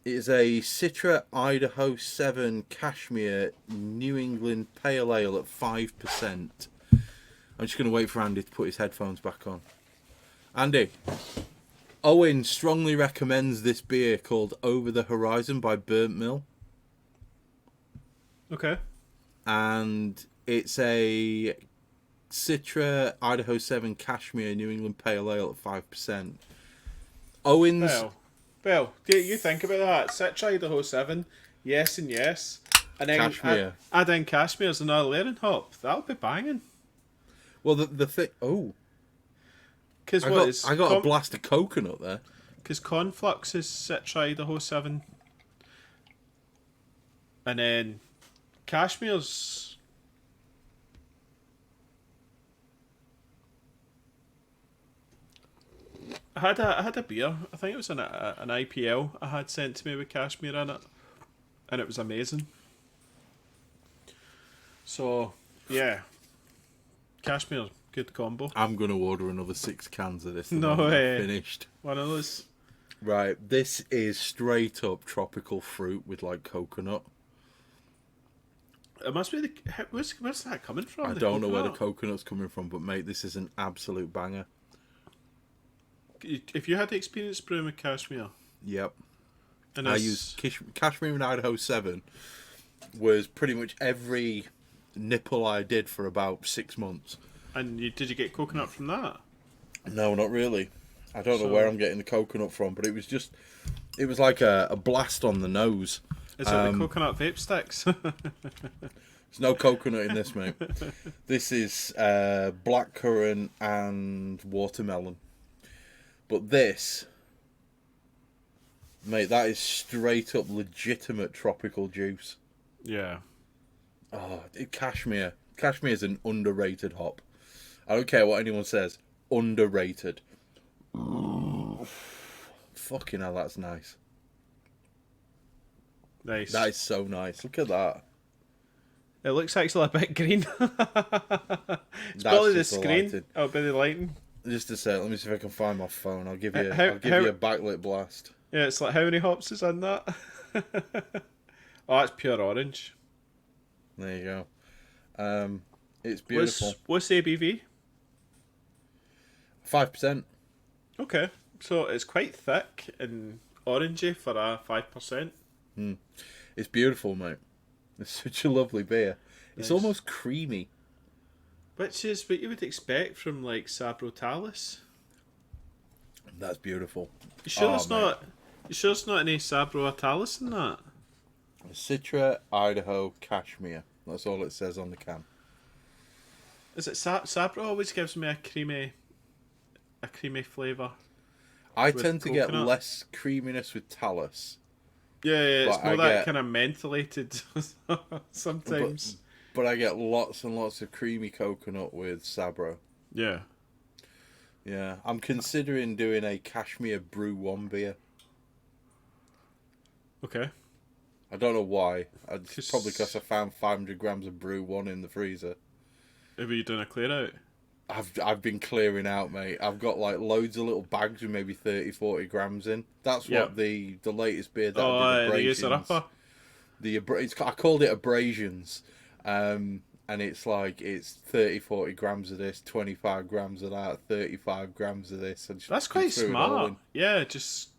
Citra Idaho 7 Cashmere New England Pale Ale at 5%. I'm just going to wait for Andy to put his headphones back on. Andy, Owen strongly recommends this beer called Over the Horizon by Burnt Mill. Okay. And it's a Citra Idaho 7 Cashmere New England Pale Ale at 5%. Owen's... Well, you think about that. Citra Idaho 7, yes and yes. And then Cashmere. Add in Cashmere as another layering hop. That'll be banging. Well, the thing... Oh. Because I got a blast of coconut there. Because Conflux is Citra Idaho 7. And then Cashmere's... I had a beer. I think it was an IPL I had sent to me with Cashmere in it. And it was amazing. So, yeah. Cashmere, good combo. I'm going to order another 6 cans of this. No way. Finished. One of those. Right, this is straight up tropical fruit with like coconut. It must be where's that coming from? I don't know where the coconut's coming from, but mate, this is an absolute banger. If you had the experience brewing with Cashmere. Yep. And I used Cashmere and Idaho 7 was pretty much every nipple I did for about 6 months. And did you get coconut from that? No, not really. I don't know where I'm getting the coconut from, but it was like a blast on the nose. Is it the coconut vape sticks? There's no coconut in this, mate. This is blackcurrant and watermelon. But this Mate, that is straight up legitimate tropical juice. Yeah. Oh, Cashmere. Cashmere is an underrated hop. I don't care what anyone says. Underrated. Fucking hell, that's nice. Nice. That is so nice. Look at that. It looks actually a bit green. It's That's probably the just the screen. lighting. Oh, by the lighting. Just a sec. Let me see if I can find my phone. I'll give you. How- I'll give you a backlit blast. Yeah, it's like, how many hops is on that? Oh, it's pure orange. There you go. It's beautiful. What's the ABV? 5%. Okay, so it's quite thick and orangey for a 5%. It's beautiful, mate. It's such a lovely beer. It's Nice. almost creamy. Which is what you would expect from like Sabrotalis. That's beautiful. You sure Oh, it's mate. not? You sure it's not any Sabrotalis in that? Citra Idaho Cashmere. That's all it says on the can. Is it Sabro? Always gives me a creamy flavour. I With tend to get coconut? less creaminess with Talus. Yeah, it's But more I that get- kind of mentholated sometimes. But I get lots and lots of creamy coconut with Sabro. Yeah. Yeah, I'm considering doing a Cashmere Brew 1 beer. Okay. I don't know why. It's 'Cause- probably because I found 500 grams of Brew 1 in the freezer. Have you done a clear out? I've been clearing out, mate. I've got like loads of little bags with maybe 30, 40 grams in. That's Yeah. what the latest beer that Oh, I did, the user Abrasions. upper. I called it Abrasions. And it's like, it's 30, 40 grams of this, 25 grams of that, 35 grams of this. And That's just quite threw it all smart. in. Yeah, just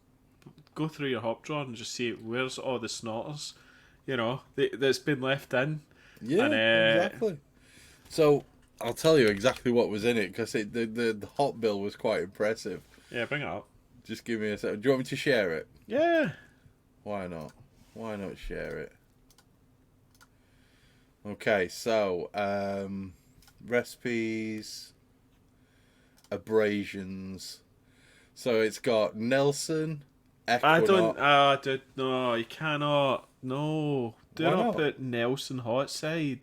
go through your hop drawer and just see where's all the snotters, that's been left in. Yeah, And, exactly. So, I'll tell you exactly what was in it, because the hop bill was quite impressive. Yeah, bring it up. Just give me a second. Do you want me to share it? Yeah. Why not? Why not share it? Okay, so recipes, abrasions. So it's got Nelson, Equinox. Dude, no, you cannot. No. Do Why not not? put Nelson hot side.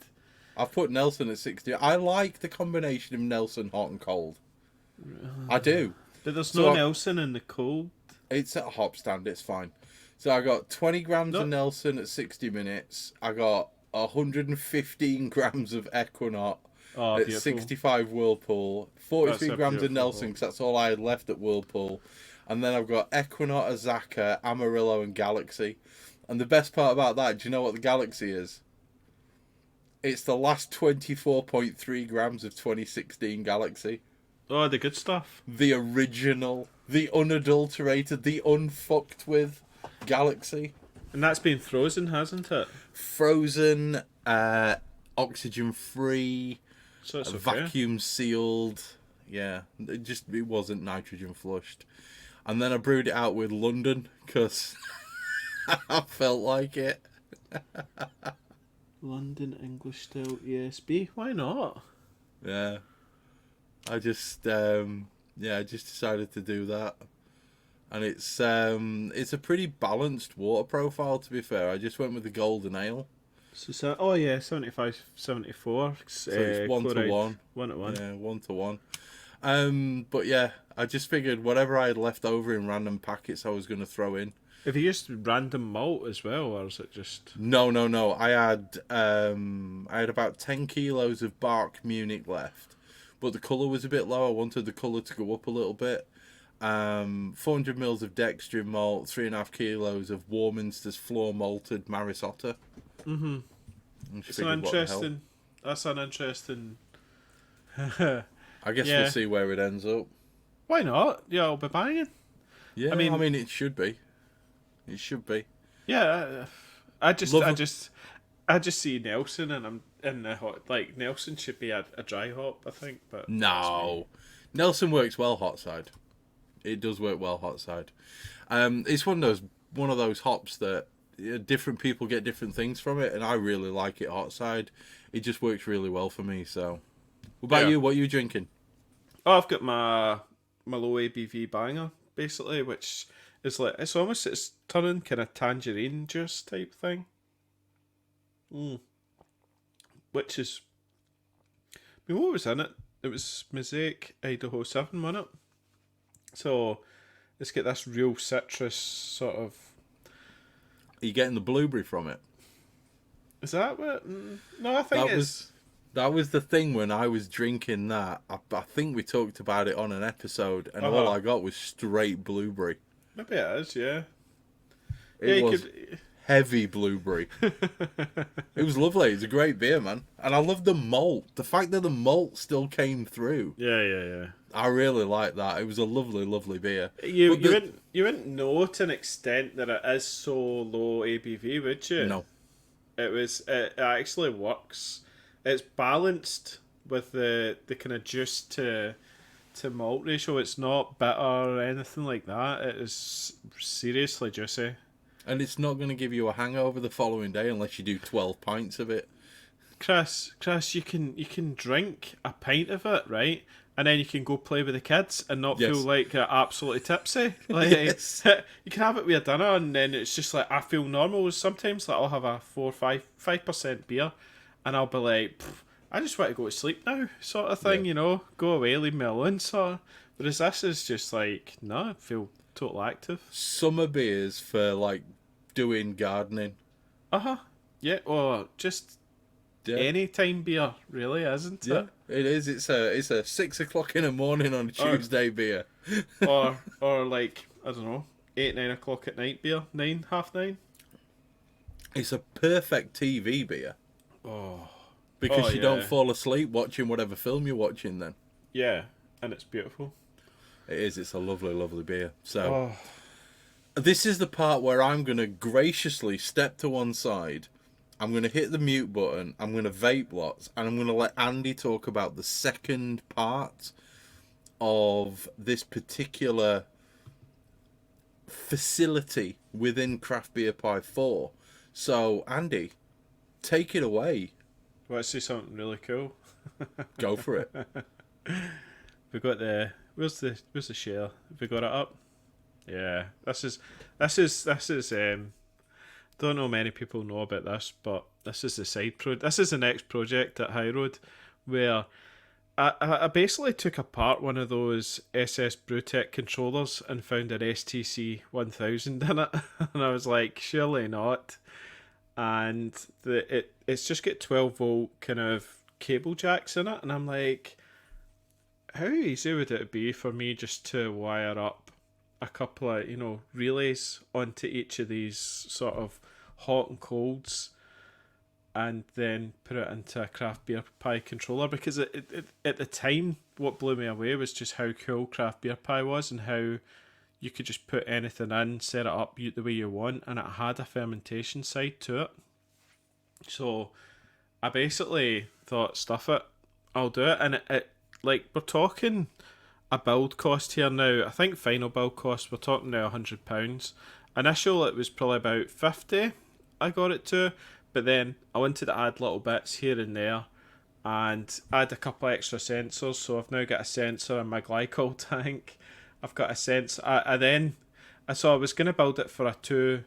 I've put Nelson at 60. I like the combination of Nelson hot and cold. I do. But there's So no I- Nelson in the cold. It's at a hop stand, it's fine. So I got 20 grams No. of Nelson at 60 minutes. I got 115 grams of Equinox Oh, at beautiful. 65 Whirlpool, 43 That's a grams of beautiful Nelson hop. because that's all I had left at Whirlpool. And then I've got Equinox, Azaka, Amarillo, and Galaxy. And the best part about that, do you know what the Galaxy is? It's the last 24.3 grams of 2016 Galaxy. Oh, the good stuff. The original, the unadulterated, the unfucked with Galaxy. And that's been frozen, hasn't it? Frozen, oxygen free, So it's okay. vacuum sealed. Yeah, it wasn't nitrogen flushed. And then I brewed it out with London because I felt like it. London English style ESB. Why not? Yeah, I just decided to do that, and it's a pretty balanced water profile. To be fair, I just went with the golden ale. So oh yeah, 75, 74. So it's 1 to 1. 1 to 1. Yeah, 1 to 1. But yeah, I just figured whatever I had left over in random packets, I was going to throw in. Have you used random malt as well, or is it just? No. I had about 10 kilos of Bark Munich left, but the colour was a bit low. I wanted the colour to go up a little bit. 400 mils of dextrin malt, 3.5 kilos of Warminster's floor malted Maris Otter. Mm-hmm. It's an interesting. That's an interesting. I guess Yeah. we'll see where it ends up. Why not? Yeah, I'll be buying. Yeah, I mean- it should be. It should be. Yeah, I just see Nelson, and I'm in the hot. Like Nelson should be a dry hop, I think. But No, Nelson works well hot side. It does work well hot side. It's one of those hops that different people get different things from it, and I really like it hot side. It just works really well for me. So, what about Yeah. you? What are you drinking? Oh, I've got my low ABV banger basically, which is like it's turning, kind of tangerine juice type thing. Which is, I mean, what was in it? It was Mosaic Idaho 7, wasn't it? So let's get this real citrus sort of. Are you getting the blueberry from it? Is that what? No, I think that was the thing when I was drinking that. I think we talked about it on an episode, and all I got was straight blueberry. Maybe it is, yeah. It was heavy blueberry. It was lovely. It was a great beer, man. And I love the malt. The fact that the malt still came through. Yeah. I really like that. It was a lovely, lovely beer. You wouldn't know to an extent that it is so low ABV, would you? No. It actually works. It's balanced with the kind of juice to malt ratio. It's not bitter or anything like that. It is seriously juicy. And it's not going to give you a hangover the following day unless you do 12 pints of it. Chris, you can drink a pint of it, right? And then you can go play with the kids and not feel like absolutely tipsy. Like you can have it with a dinner, and then it's just like I feel normal. Sometimes like I'll have a 5% beer, and I'll be like, I just want to go to sleep now, sort of thing. You know, go away, leave me alone, sort of. Whereas this is just like, no, I feel total active. Summer beers for like doing gardening. Yeah, or just any time beer, really, isn't it? It is. It's a 6 o'clock in the morning on a Tuesday beer. or like, I don't know, 8-9 o'clock at night beer, 9:30. It's a perfect TV beer. Oh. Because you don't fall asleep watching whatever film you're watching then. Yeah, and it's beautiful. It is. It's a lovely, lovely beer. So this is the part where I'm going to graciously step to one side. I'm going to hit the mute button. I'm going to vape lots. And I'm going to let Andy talk about the second part of this particular facility within CraftBeerPi4. So, Andy, take it away. Want to see something really cool? Go for it. We got where's the share? Have we got it up? Yeah, this is don't know many people know about this, but this is this is the next project at High Road, where I basically took apart one of those SS Brewtech controllers and found an STC 1000 in it, and I was like, surely not. And it's just got 12-volt kind of cable jacks in it, and I'm like, how easy would it be for me just to wire up a couple of relays onto each of these sort of hot and colds, and then put it into a CraftBeerPi controller? Because at the time, what blew me away was just how cool CraftBeerPi was, and how you could just put anything in, set it up the way you want, and it had a fermentation side to it. So I basically thought, stuff it, I'll do it. And it like, we're talking a build cost here now. I think final build cost, we're talking now £100. Initial, it was probably about 50 I got it to, but then I wanted to add little bits here and there, and add a couple of extra sensors. So I've now got a sensor in my glycol tank. I've got a sense. I was going to build it for a two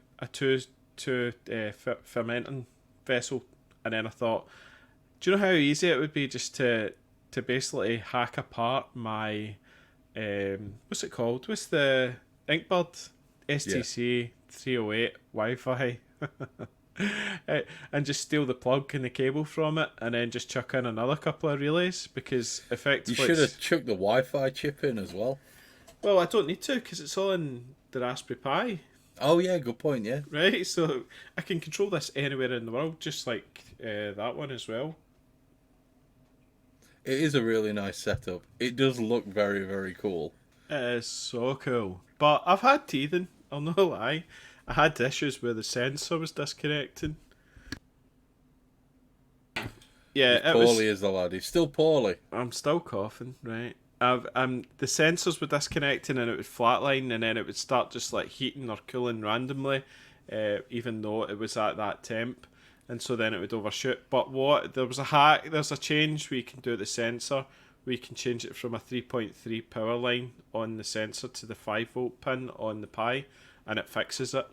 fermenting vessel, and then I thought, do you know how easy it would be just to basically hack apart my what's it called? What's the Inkbird STC 308 Wi-Fi? And just steal the plug and the cable from it, and then just chuck in another couple of relays, because effectively you should have chucked the Wi-Fi chip in as well. Well, I don't need to, because it's all in the Raspberry Pi. Oh yeah, good point, yeah. Right, so I can control this anywhere in the world, just like that one as well. It is a really nice setup. It does look very, very cool. It is so cool. But I've had teething, I'll not lie. I had issues where the sensor was disconnecting. Yeah, He's poorly as the lad. He's still poorly. I'm still coughing, right? The sensors were disconnecting, and it would flatline, and then it would start just like heating or cooling randomly, even though it was at that temp, and so then it would overshoot. But there was a hack. There's a change we can do at the sensor. We can change it from a 3.3 power line on the sensor to the 5-volt pin on the Pi, and it fixes it.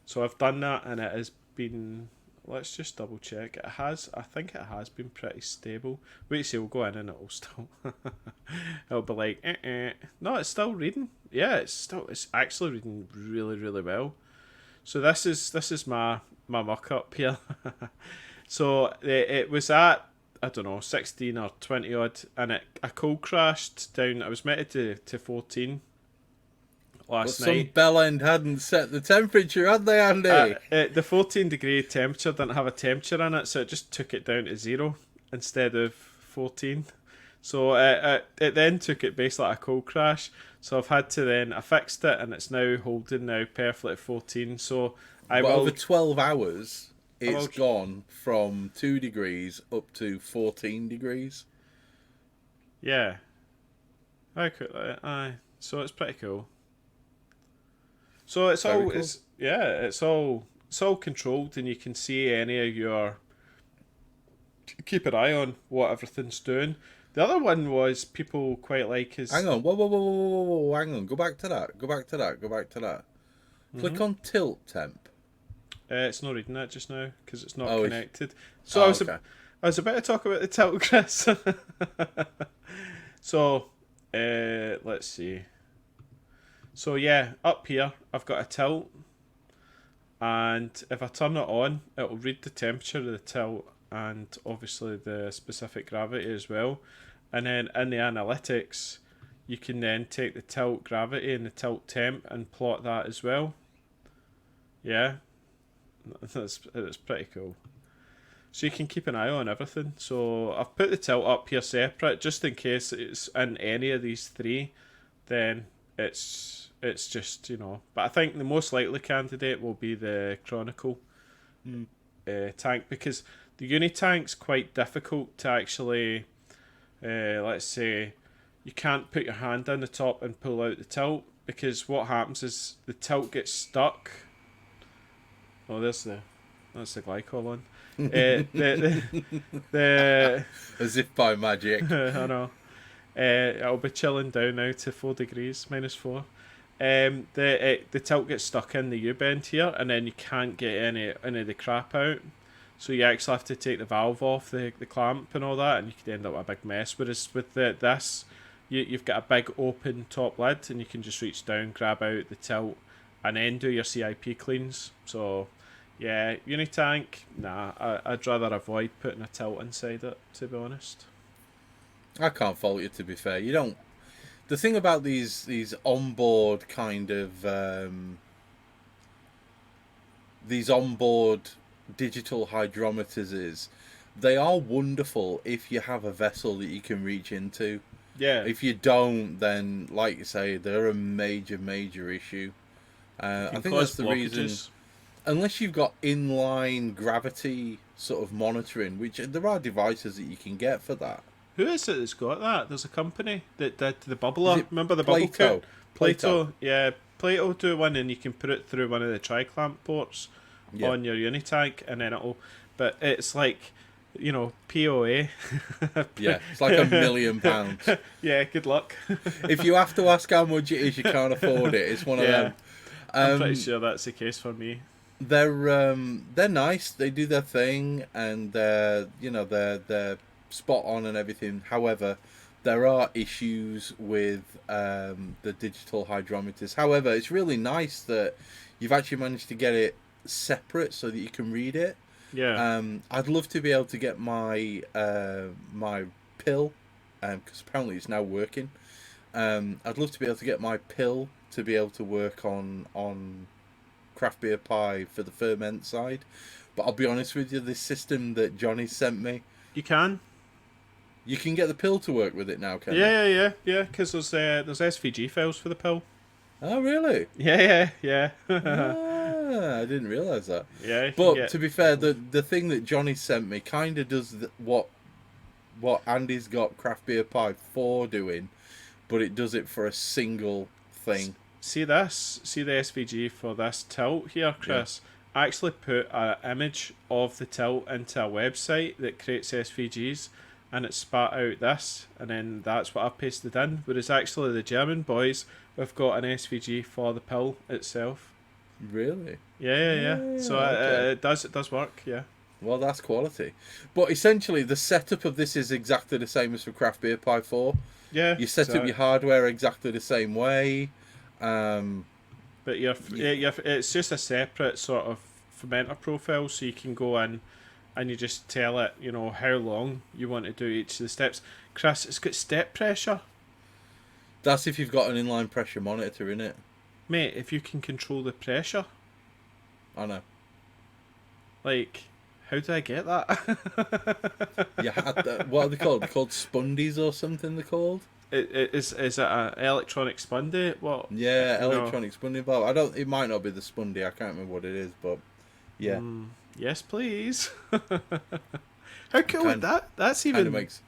So I've done that, and it has been. Let's just double check. It has. I think it has been pretty stable. Wait, see, we'll go in and it'll still. It'll be like, No, it's still reading. Yeah, it's actually reading really, really well. So this is my muck up here. So it was at, I don't know, 16 or 20 odd, and I cold crashed down. I was meted to 14 last But some night. bellend hadn't set the temperature, had they, Andy? The 14-degree temperature didn't have a temperature in it, so it just took it down to 0 instead of 14. So it then took it basically like a cold crash. So I fixed it, and it's now holding now perfectly at 14. So Over 12 hours, it's gone from 2 degrees up to 14 degrees. Yeah. So it's pretty cool. So it's Very all cool. it's all controlled, and you can see any of your, keep an eye on what everything's doing. The other one was people quite like is, Hang on, whoa, hang on. Go back to that. Click on tilt temp. it's not reading that just now because it's not Oh, connected. So okay. I was about to talk about the tilt, Chris. So let's see. So yeah, up here I've got a tilt, and if I turn it on, it'll read the temperature of the tilt and obviously the specific gravity as well. And then in the analytics, you can then take the tilt gravity and the tilt temp and plot that as well. Yeah, it's pretty cool. So you can keep an eye on everything. So I've put the tilt up here separate just in case it's in any of these three. Then it's just, But I think the most likely candidate will be the Chronicle tank, because the uni tank's quite difficult to actually. Let's say you can't put your hand on the top and pull out the tilt, because what happens is the tilt gets stuck. Oh, that's the glycol one. The As if by magic. I know. It'll be chilling down now to 4 degrees, -4. The tilt gets stuck in the U-bend here, and then you can't get any of the crap out. So you actually have to take the valve off the clamp and all that, and you could end up with a big mess. Whereas with this, you've got a big open top lid, and you can just reach down, grab out the tilt, and then do your CIP cleans. So yeah, Unitank, nah, I'd rather avoid putting a tilt inside it, to be honest. I can't fault you, to be fair. You don't. The thing about these onboard kind of these onboard digital hydrometers is they are wonderful if you have a vessel that you can reach into. Yeah. If you don't, then like you say, they're a major issue. I think that's the reason. Unless you've got inline gravity sort of monitoring, which there are devices that you can get for that. Who is it that's got that? There's a company that did the bubbler. Remember the Plato? bubble kit? Plato. Yeah, Plato do one, and you can put it through one of the tri-clamp ports on your Unitank, and then it'll. But it's like, POA. Yeah, it's like £1 million. Yeah, good luck. If you have to ask how much it is, you can't afford it. It's one of them. I'm pretty sure that's the case for me. They're nice. They do their thing, and they're spot on and everything. However, there are issues with the digital hydrometers. However, it's really nice that you've actually managed to get it separate so that you can read it. Yeah. I'd love to be able to get my my pill, because apparently it's now working. I'd love to be able to get my pill to be able to work on CraftBeerPi for the ferment side. But I'll be honest with you, this system that Johnny sent me, you can get the pill to work with it now, can you? Yeah. Because there's SVG files for the pill. Oh, really? Yeah. I didn't realise that. Yeah. But to be fair, the thing that Johnny sent me kind of does what Andy's got CraftBeerPi4 doing, but it does it for a single thing. See this? See the SVG for this tilt here, Chris? Yeah. I actually put an image of the tilt into a website that creates SVGs, and it spat out this, and then that's what I pasted in. Whereas actually the German boys have got an SVG for the pill itself. Really? Yeah. So Okay. it does work. Yeah. Well, that's quality. But essentially, the setup of this is exactly the same as for CraftBeerPi4. Yeah. You set up Exactly. your hardware exactly the same way. Um, But you, it's just a separate sort of fermenter profile, so you can go in and you just tell it, how long you want to do each of the steps. Chris, it's got step pressure. that's if you've got an inline pressure monitor in it. Mate, if you can control the pressure, I know. like, how do I get that? You had what are they called? They're called spundies or something. They're called. Is it an electronic spundy? What? Yeah, You know, electronic spundy valve. I don't. It might not be the spundy. I can't remember what it is, but yeah, yes, please. How cool would kind that? That's kind even. of makes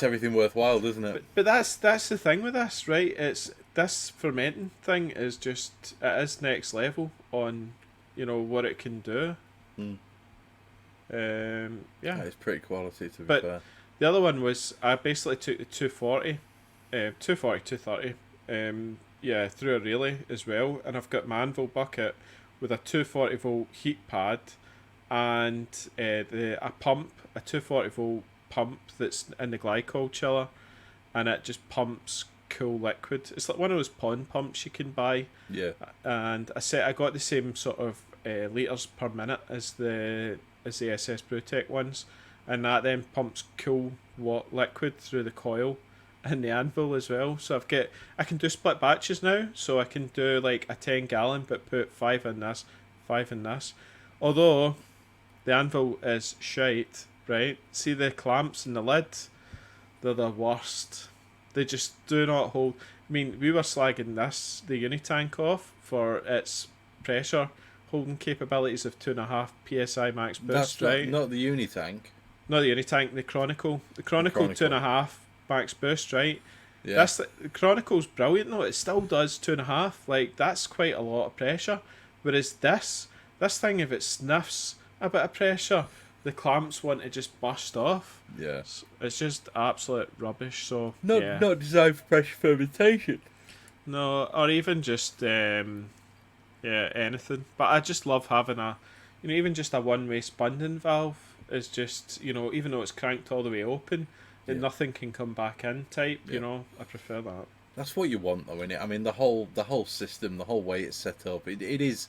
everything worthwhile, doesn't it? But that's the thing with this, right? It's this fermenting thing is just it is next level on, what it can do. Mm. Yeah. That is pretty quality, to be But fair. the other one was I basically took the 240, 230, yeah, through a relay as well, and I've got my anvil bucket with a 240 volt heat pad and a 240 volt pump that's in the glycol chiller, and it just pumps cool liquid. It's like one of those pond pumps you can buy, Yeah. and I got the same sort of liters per minute as the SS Brewtech ones, and that then pumps cool liquid through the coil and the anvil as well. So I can do split batches now, so I can do like a 10 gallon but put 5 in this, 5 in this. Although the anvil is shite, right? See the clamps in the lid? They're the worst. They just do not hold. I mean, we were slagging the Unitank off for its pressure holding capabilities of 2.5 psi max boost, That's right? not the Unitank. Not the Unitank, the Chronicle. The Chronicle, 2.5 max boost, right? Yeah. The Chronicle's brilliant though. It still does 2.5. Like that's quite a lot of pressure. Whereas this thing, if it sniffs a bit of pressure, the clamps want to just burst off. Yeah. It's just absolute rubbish. So Not designed for pressure fermentation. no, or even just anything. But I just love having even just a one-way spunding valve is just even though it's cranked all the way open, and nothing can come back in type. I prefer that. That's what you want, though, innit? I mean, the whole system, the whole way it's set up, it is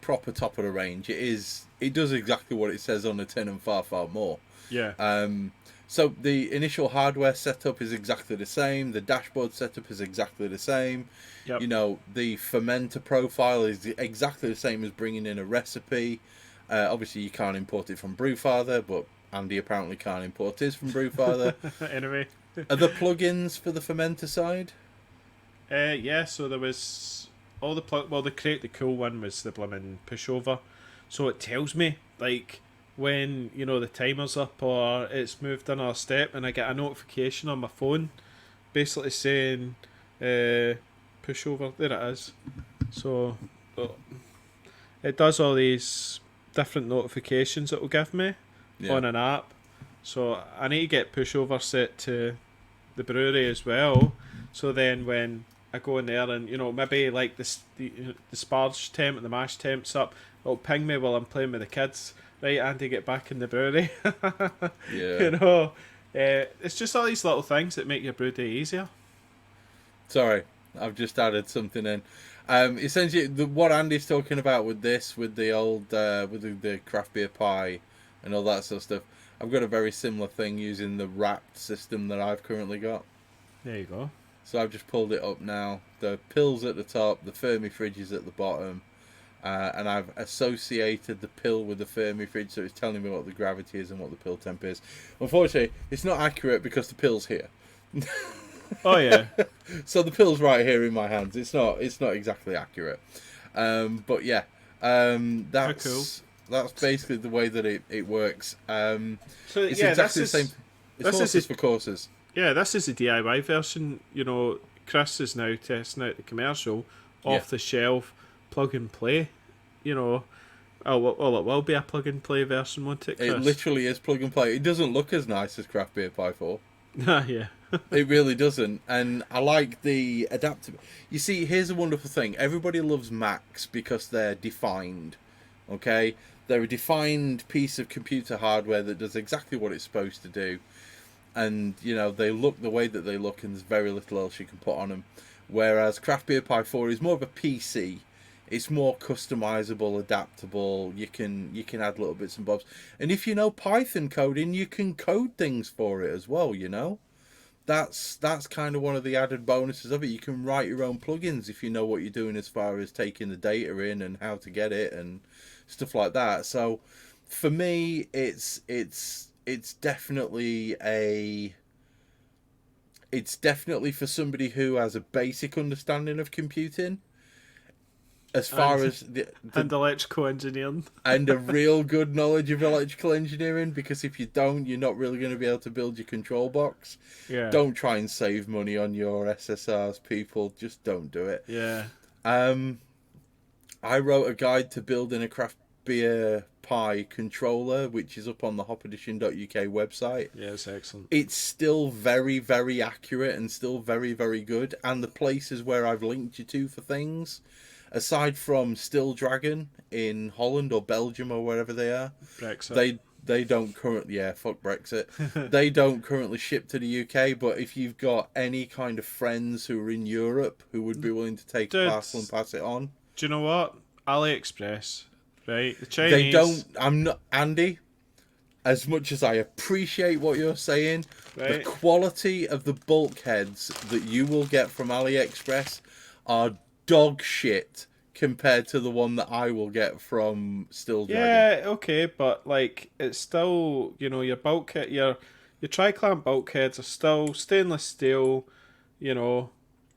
proper top of the range. It does exactly what it says on the tin and far more. Yeah. So the initial hardware setup is exactly the same. The dashboard setup is exactly the same. Yep. The fermenter profile is exactly the same as bringing in a recipe. Obviously, you can't import it from BrewFather, but Andy apparently can't import his from BrewFather. Anyway. Are there plugins for the fermenter side? Yeah, so there was all the the Create the Cool one was the blooming pushover. So it tells me, like, when, the timer's up or it's moved another step, and I get a notification on my phone basically saying, pushover, there it is. So it does all these different notifications it will give me on an app. So I need to get pushover set to the brewery as well. So then when I go in there and maybe like the sparge temp and the mash temp's up, it'll ping me while I'm playing with the kids. Right, Andy, get back in the brewery. Yeah. It's just all these little things that make your brew day easier. Sorry, I've just added something in. Essentially, what Andy's talking about with the old with the craft beer pie and all that sort of stuff, I've got a very similar thing using the wrapped system that I've currently got. There you go. So I've just pulled it up now. The pills at the top, the Fermi fridge is at the bottom, and I've associated the pill with the Fermi fridge, so it's telling me what the gravity is and what the pill temp is. Unfortunately, it's not accurate because the pill's here. Oh yeah. So the pill's right here in my hands. It's not exactly accurate. But yeah, that's cool. That's basically the way that it works. So it's yeah, exactly the same. It's horses for courses. Yeah, this is the DIY version. Chris is now testing out the commercial, off the shelf, plug and play. It will be a plug and play version, won't it, Chris? It literally is plug and play. It doesn't look as nice as CraftBeerPi4. Yeah. It really doesn't. And I like the adaptive. You see, here's a wonderful thing. Everybody loves Macs because they're defined. Okay? They're a defined piece of computer hardware that does exactly what it's supposed to do. And, they look the way that they look, and there's very little else you can put on them. Whereas CraftBeerPi4 is more of a PC. It's more customizable, adaptable. You can add little bits and bobs. And if you know Python coding, you can code things for it as well, That's kind of one of the added bonuses of it. You can write your own plugins if you know what you're doing as far as taking the data in and how to get it and stuff like that. So for me, it's definitely for somebody who has a basic understanding of computing. As far as and electrical engineering. And a real good knowledge of electrical engineering, because if you don't, you're not really going to be able to build your control box. Yeah. Don't try and save money on your SSRs, people. Just don't do it. Yeah. I wrote a guide to building a craft beer pie controller, which is up on the hopedition.uk website. Yeah, it's excellent. It's still very, very accurate and still very, very good. And the places where I've linked you to for things, aside from Still Dragon in Holland or Belgium or wherever they are, Brexit. They don't currently, fuck Brexit. They don't currently ship to the UK, but if you've got any kind of friends who are in Europe who would be willing to take a parcel and pass it on. Do you know what? AliExpress, right? The Chinese... They don't, I'm not, Andy, as much as I appreciate what you're saying, the quality of the bulkheads that you will get from AliExpress are dog shit compared to the one that I will get from Still Dragon. Yeah, okay, but it's still, your bulkhead, your tri-clamp bulkheads are still stainless steel,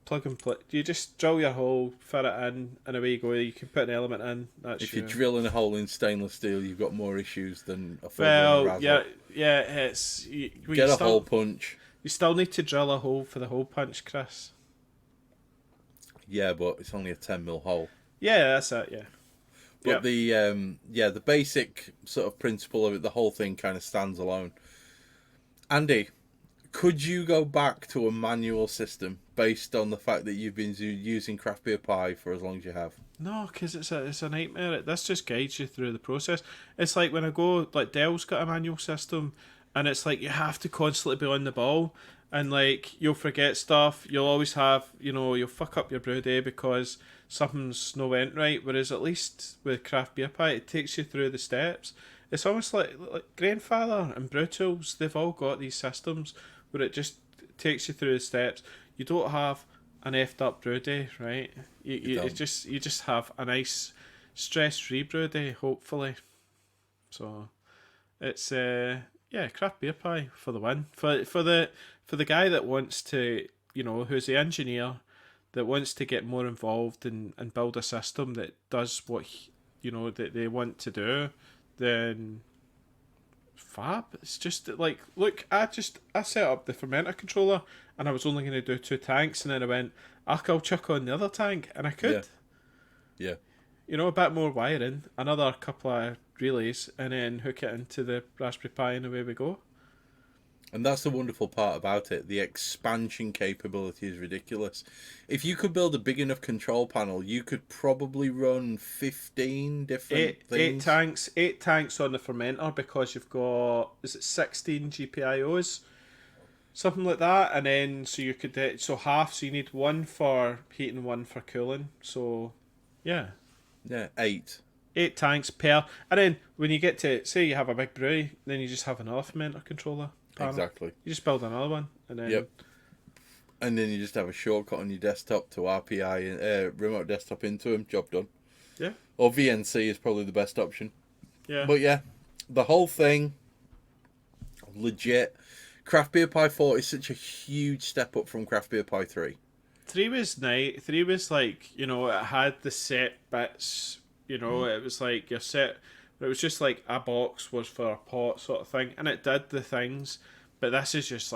plug and play. You just drill your hole, fit it in, and away you go. You can put an element in. If you're drilling a hole in stainless steel, you've got more issues than a full yeah, it's get a hole punch. You still need to drill a hole for the hole punch, Chris. Yeah, but it's only a 10mm hole. Yeah, that's it. Yeah. But the basic sort of principle of it, the whole thing kind of stands alone. Andy, could you go back to a manual system based on the fact that you've been using Craft Beer Pie for as long as you have? No, because it's a nightmare. This just guides you through the process. It's like when I go, Dell's got a manual system, and it's like you have to constantly be on the ball, and you'll forget stuff. You'll always have, you'll fuck up your brew day because something's no went right. Whereas at least with Craft Beer Pie, it takes you through the steps. It's almost like Grandfather and Brew Tools. They've all got these systems where it just takes you through the steps. You don't have an effed up brew day, right? You just have a nice stress-free brew day, hopefully. So it's Craft Beer Pie for the win. For the guy that wants to, who's the engineer that wants to get more involved and build a system that does what that they want to do, then fab. It's just look, I set up the fermenter controller and I was only going to do 2 tanks, and then I went, I'll chuck on the other tank, and I could. Yeah. A bit more wiring, another couple of relays, and then hook it into the Raspberry Pi, and away we go. And that's the wonderful part about it. The expansion capability is ridiculous. If you could build a big enough control panel, you could probably run 15 different things. 8 tanks on the fermenter, because you've got, is it 16 GPIOs? Something like that. And then, so you could, half, so you need 1 for heating, 1 for cooling. So, yeah. Yeah, 8. 8 tanks per. And then, when you get to, say you have a big brewery, then you just have another fermenter controller panel. Exactly. You just build another one, and then... Yep. And then you just have a shortcut on your desktop to RPI and remote desktop into them. Job done. Yeah. Or VNC is probably the best option. Yeah. But yeah, the whole thing, legit. Craft Beer Pie 4 is such a huge step up from Craft Beer Pie 3. 3 was nice. 3 was it had the set bits, it was your set, but it was just a box was for a pot sort of thing, and it did the things, but this is just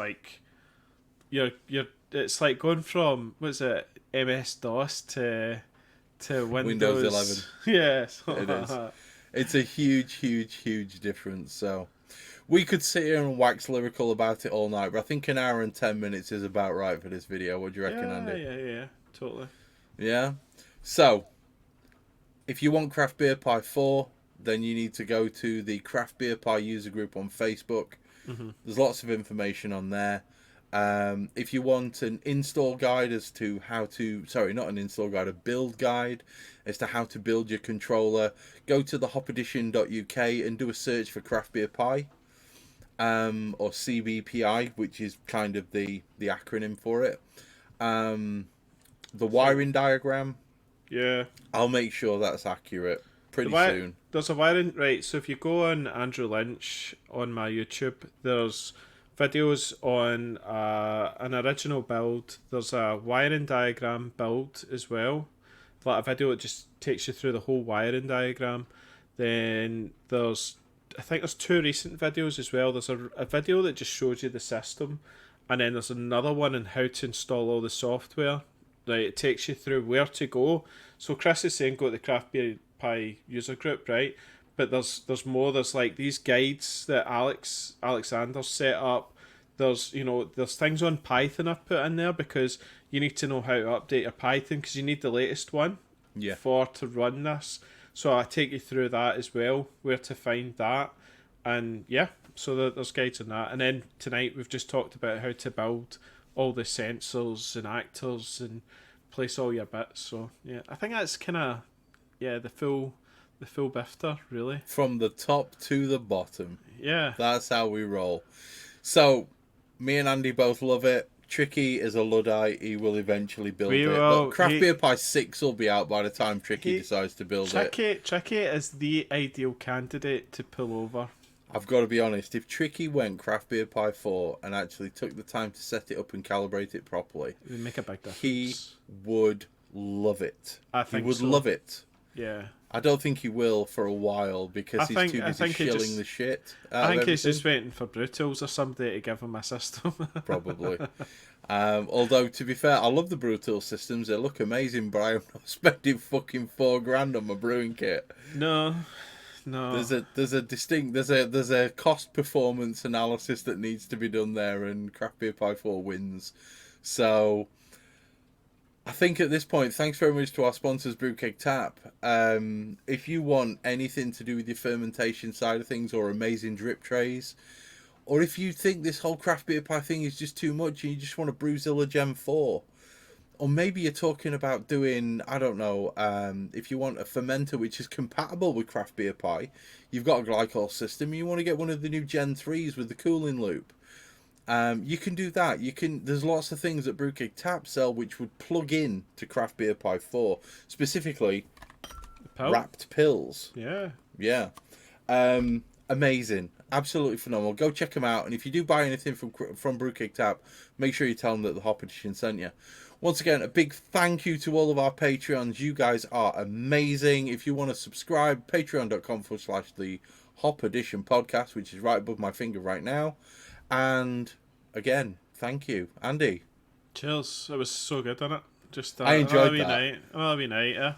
it's like going from, what's it, MS-DOS to Windows 11. Yeah. It is. It's a huge, huge, huge difference, so... We could sit here and wax lyrical about it all night, but I think an hour and 10 minutes is about right for this video. What do you reckon, Andy? Yeah, totally. Yeah? So, if you want CraftBeerPi4, then you need to go to the CraftBeerPi user group on Facebook. There's lots of information on there. If you want an install guide as to how to, sorry, not an install guide, a build guide as to how to build your controller, go to the hopedition.uk and do a search for CraftBeerPi, or CBPI, which is kind of the acronym for it. The wiring diagram, yeah, I'll make sure that's accurate pretty soon. There's a wiring, right, so if you go on Andrew Lynch on my YouTube, there's videos on an original build. There's a wiring diagram build as well, like a video that just takes you through the whole wiring diagram. Then I think there's 2 recent videos as well. There's a video that just shows you the system, and then there's another one on how to install all the software. Right, it takes you through where to go. So Chris is saying go to the CraftBeerPi user group, right? But there's more. There's like these guides that Alexander set up. There's things on Python I've put in there because you need to know how to update your Python because you need the latest one to run this. So I take you through that as well, where to find that, and so there's guides on that. And then tonight we've just talked about how to build all the sensors and actors and place all your bits. So I think that's kind of the full bifter, really. From the top to the bottom. Yeah. That's how we roll. So, me and Andy both love it. Tricky is a Luddite. He will eventually build it. Look, CraftBeerPi 6 will be out by the time Tricky decides to build it. Tricky is the ideal candidate to pull over. I've got to be honest. If Tricky went CraftBeerPi 4 and actually took the time to set it up and calibrate it properly, It would make a big difference. He would love it. I think he would so. love it. Yeah. I don't think he will for a while because he's too busy shilling the shit. I think he's just waiting for Brew Tools or somebody to give him a system. Probably. Although, to be fair, I love the Brew Tools systems. They look amazing, but I'm not spending fucking $4,000 on my brewing kit. No. There's a cost performance analysis that needs to be done there, and CraftBeerPi 4 wins. So I think at this point, thanks very much to our sponsors, Brewkeg Tap. If you want anything to do with your fermentation side of things or amazing drip trays, or if you think this whole CraftBeerPi thing is just too much and you just want to Brewzilla Gen 4, or maybe you're talking about doing, I don't know, if you want a fermenter which is compatible with CraftBeerPi, you've got a glycol system, you want to get one of the new Gen 3s with the cooling loop, you can do that. There's lots of things that Brewkeg Tap sell which would plug in to CraftBeerPi 4, specifically wrapped pills. Yeah. Amazing. Absolutely phenomenal. Go check them out. And if you do buy anything from Brewkeg Tap, make sure you tell them that the Hop Edition sent you. Once again, a big thank you to all of our Patreons. You guys are amazing. If you want to subscribe, patreon.com/the Hop Edition podcast, which is right above my finger right now. And again, thank you, Andy. Cheers. It was so good, wasn't it? Just I enjoyed that. That'll night, yeah.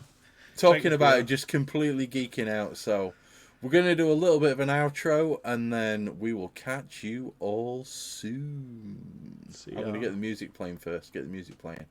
Talking about it, just completely geeking out. So we're going to do a little bit of an outro, and then we will catch you all soon. I'm going to get the music playing first. Get the music playing.